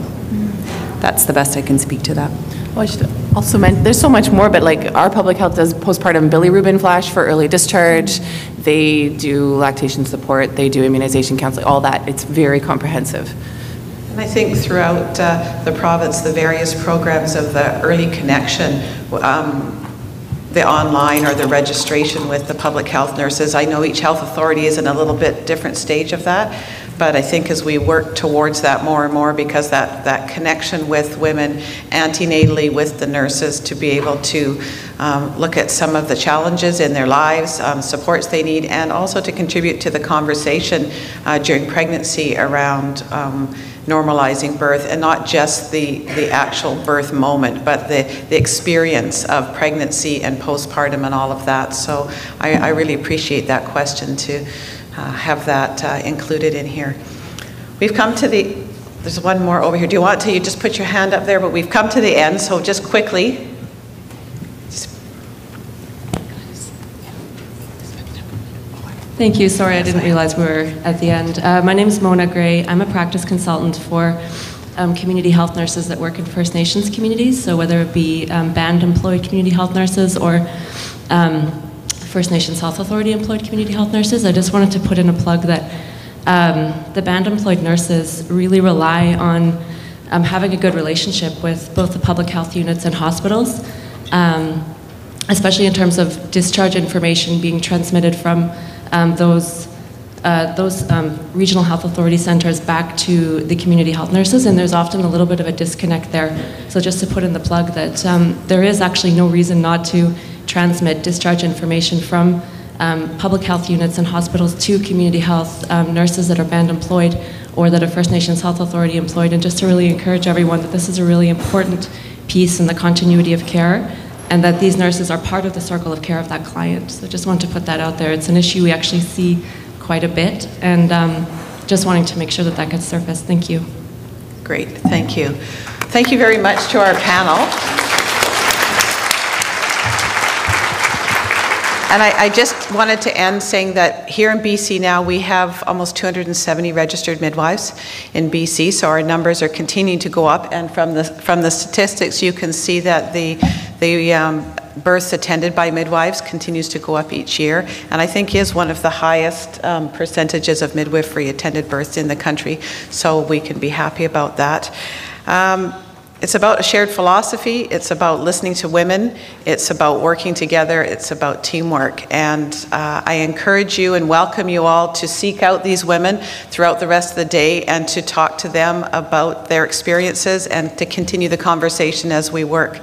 that's the best I can speak to that. Well, I should also mention, there's so much more, but like our public health does postpartum bilirubin flash for early discharge. They do lactation support. They do immunization counseling, all that. It's very comprehensive. And I think throughout the province, the various programs of the early connection, the online or the registration with the public health nurses. I know each health authority is in a little bit different stage of that, but I think as we work towards that more and more, because that connection with women antenatally with the nurses to be able to look at some of the challenges in their lives, supports they need, and also to contribute to the conversation during pregnancy around normalizing birth, and not just the actual birth moment, but the experience of pregnancy and postpartum and all of that. So I really appreciate that question to have that included in here. We've come to there's one more over here. Do you want to, you just put your hand up there, but we've come to the end, so just quickly. Thank you. Sorry, I didn't realize we were at the end. My name is Mona Gray. I'm a practice consultant for community health nurses that work in First Nations communities, so whether it be band employed community health nurses or First Nations Health Authority employed community health nurses. I just wanted to put in a plug that the band employed nurses really rely on having a good relationship with both the public health units and hospitals, especially in terms of discharge information being transmitted from those regional health authority centers back to the community health nurses, and there's often a little bit of a disconnect there. So just to put in the plug that there is actually no reason not to transmit discharge information from public health units and hospitals to community health nurses that are band employed or that are First Nations Health Authority employed, and just to really encourage everyone that this is a really important piece in the continuity of care, and that these nurses are part of the circle of care of that client. So just want to put that out there. It's an issue we actually see quite a bit, and just wanting to make sure that that gets surfaced. Thank you. Great, thank you. Thank you very much to our panel. And I just wanted to end saying that here in BC now we have almost 270 registered midwives in BC, so our numbers are continuing to go up, and from the statistics you can see that the births attended by midwives continues to go up each year, and I think is one of the highest percentages of midwifery attended births in the country, so we can be happy about that. it's about a shared philosophy, it's about listening to women, it's about working together, it's about teamwork. And I encourage you and welcome you all to seek out these women throughout the rest of the day and to talk to them about their experiences and to continue the conversation as we work.